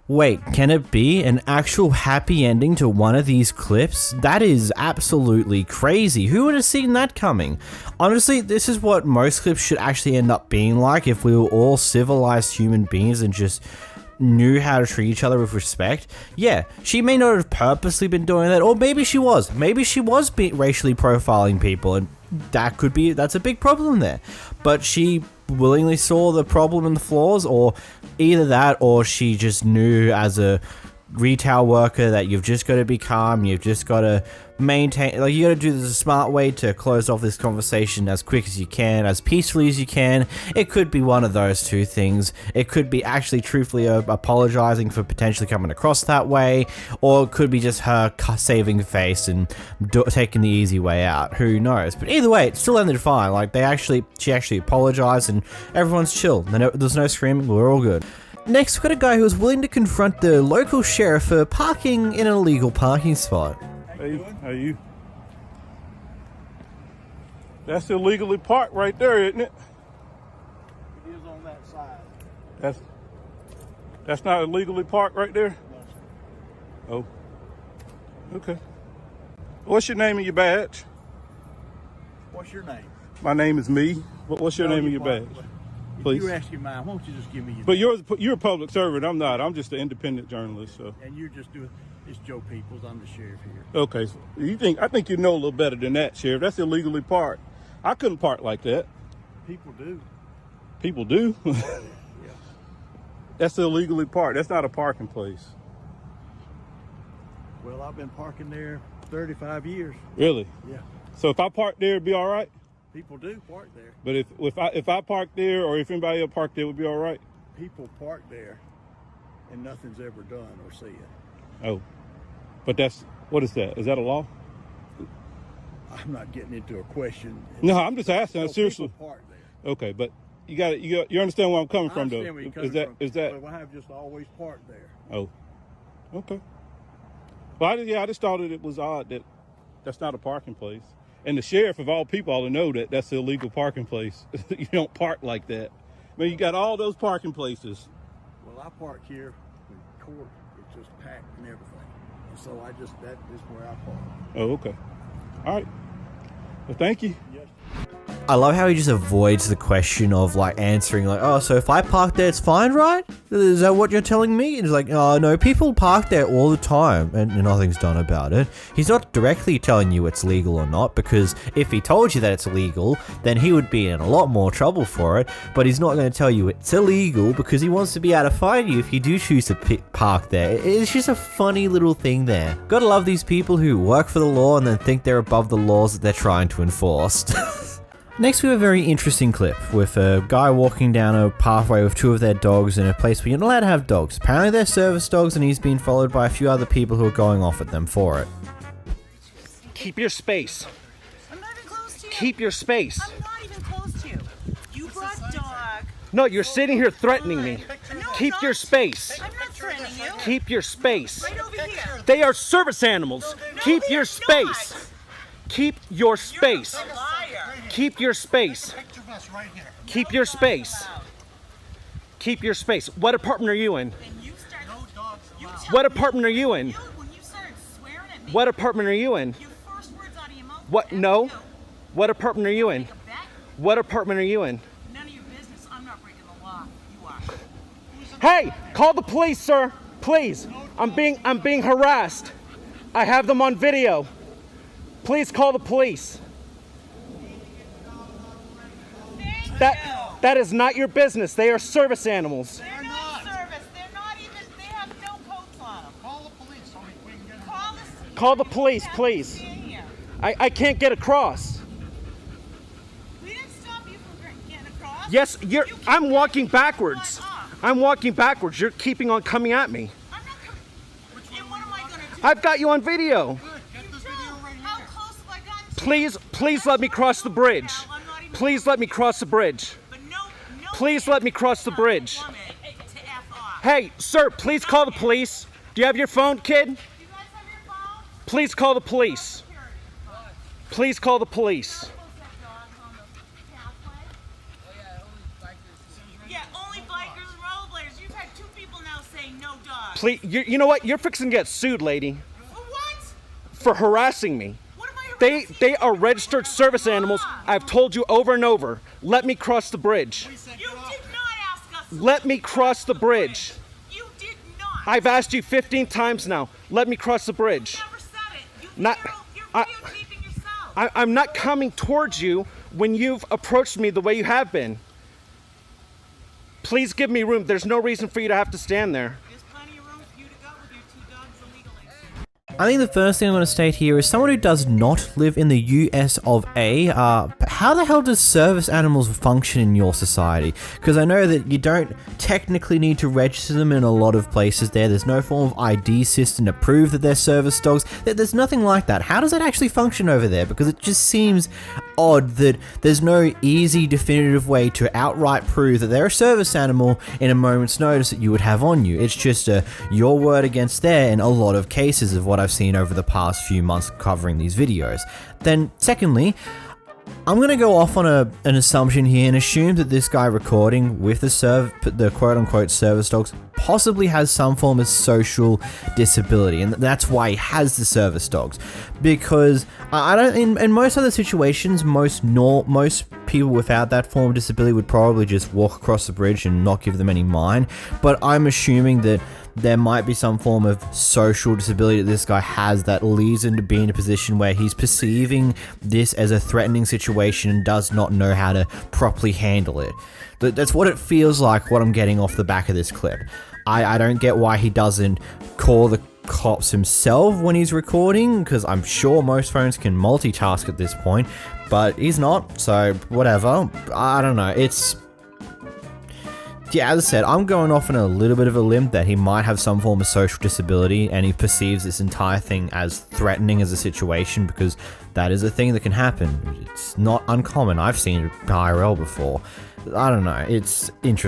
Wait, can it be an actual happy ending to one of these clips? That is absolutely crazy. Who would have seen that coming? Honestly, this is what most clips should actually end up being like if we were all civilized human beings and just knew how to treat each other with respect, yeah, she may not have purposely been doing that, or maybe she was. Maybe she was racially profiling people, and that's a big problem there. But she willingly saw the problem and the flaws, or either that, or she just knew as a retail worker that you've just got to be calm, you've just got to maintain, like, you got to do this a smart way to close off this conversation as quick as you can, as peacefully as you can. It could be one of those two things. It could be actually truthfully apologizing for potentially coming across that way, or it could be just her saving face and taking the easy way out. Who knows? But either way, it still ended fine. Like, she actually apologized, and everyone's chill. There's no screaming. We're all good. Next, we've got a guy who was willing to confront the local sheriff for parking in an illegal parking spot. Hey, how you? That's illegally parked right there, isn't it? It is on that side. That's not illegally parked right there? No. Oh. Okay. What's your name and your badge? What's your name? My name is me. What's your name and your badge? Please. You're asking mine. Why don't you just give me your But you're a public servant. I'm not. I'm just an independent journalist. So. And you're just doing. It's Joe Peoples. I'm the sheriff here. Okay. So I think you know a little better than that, Sheriff. That's illegally parked. I couldn't park like that. People do. People do? Yeah. That's illegally parked. That's not a parking place. Well, I've been parking there 35 years. Really? Yeah. So if I park there, it'd be all right? People do park there. But if I park there, or if anybody else parked there, it would be all right? People park there, and nothing's ever done or said. Oh. But what is that? Is that a law? I'm not getting into a question. No, I'm just asking. Seriously. People park there. Okay, but you understand where I'm coming from, though? Where you're coming from. Is that? But I have just always parked there. Oh. Okay. Well, I just thought it was odd that that's not a parking place. And the sheriff, of all people, ought to know that that's an illegal parking place. You don't park like that. I mean, you got all those parking places. Well, I park here in court. It's just packed and everything. And so that is where I park. Oh, okay. All right. Well, thank you. Yes. I love how he just avoids the question of like answering like, oh, so if I park there, it's fine, right? Is that what you're telling me? And he's like, oh no, people park there all the time and nothing's done about it. He's not directly telling you it's legal or not, because if he told you that it's illegal, then he would be in a lot more trouble for it. But he's not going to tell you it's illegal because he wants to be able to fine you if you do choose to park there. It's just a funny little thing there. Gotta love these people who work for the law and then think they're above the laws that they're trying to enforce. Next, we have a very interesting clip with a guy walking down a pathway with two of their dogs in a place where you're not allowed to have dogs. Apparently they're service dogs, and he's being followed by a few other people who are going off at them for it. Keep your space. I'm not even close to you. Keep your space. I'm not even close to you. You brought dog. No, you're sitting here threatening me. No, Keep your space. I'm not threatening you. Keep your space. Right over here. They are service animals. Keep your space. Keep your space. You're a liar. Keep your space. Keep your space. Keep your space. What apartment are you in? What apartment are you in? What apartment are you in? What? No. What apartment are you in? What apartment are you in? None of your business. I'm not breaking the law. You are. Hey, call the police, sir. Please. I'm being harassed. I have them on video. Please call the police. That is not your business. They are service animals. They're not service. They're not even. They have no coats on them. Call the police. Call the police, please. I can't get across. We didn't stop you from getting across. Yes, I'm walking backwards. I'm walking backwards. You're keeping on coming at me. I'm not coming. What am I gonna do? I've got you on video. How close have I gotten to Please let me cross the bridge. Please let me cross the bridge. Please let me cross the bridge. Hey, sir, please call the police. Do you have your phone, kid? Please call the police. Please call the police. Yeah, only bikers and rollerbladers. You've had two people now saying no dogs. Please, you know what? You're fixing to get sued, lady. For what? For harassing me. They are registered service animals. I've told you over and over. Let me cross the bridge. You did not ask us. Let me cross the bridge. You I've asked you 15 times now. Let me cross the bridge. You never said it. You Not. you're videotaping yourself. I'm not coming towards you when you've approached me the way you have been. Please give me room. There's no reason for you to have to stand there. There's plenty of room for you to go with your 2 dogs illegally. I think the first thing I'm going to state here is someone who does not live in the US of A, how the hell does service animals function in your society? Because I know that you don't technically need to register them in a lot of places there. There's no form of ID system to prove that they're service dogs. There's nothing like that. How does that actually function over there? Because it just seems odd that there's no easy definitive way to outright prove that they're a service animal in a moment's notice that you would have on you. It's just your word against their in a lot of cases of what I've seen over the past few months covering these videos. Then secondly, I'm going to go off on an assumption here and assume that this guy recording with the quote-unquote service dogs possibly has some form of social disability, and that's why he has the service dogs. Because I don't, in most other situations, most people without that form of disability would probably just walk across the bridge and not give them any mind. But I'm assuming that there might be some form of social disability that this guy has that leads him to be in a position where he's perceiving this as a threatening situation and does not know how to properly handle it. That's what it feels like, what I'm getting off the back of this clip. I don't get why he doesn't call the cops himself when he's recording, because I'm sure most phones can multitask at this point, but he's not, so whatever. I don't know, yeah, as I said, I'm going off on a little bit of a limb that he might have some form of social disability and he perceives this entire thing as threatening as a situation, because that is a thing that can happen. It's not uncommon. I've seen it IRL before. I don't know. It's interesting.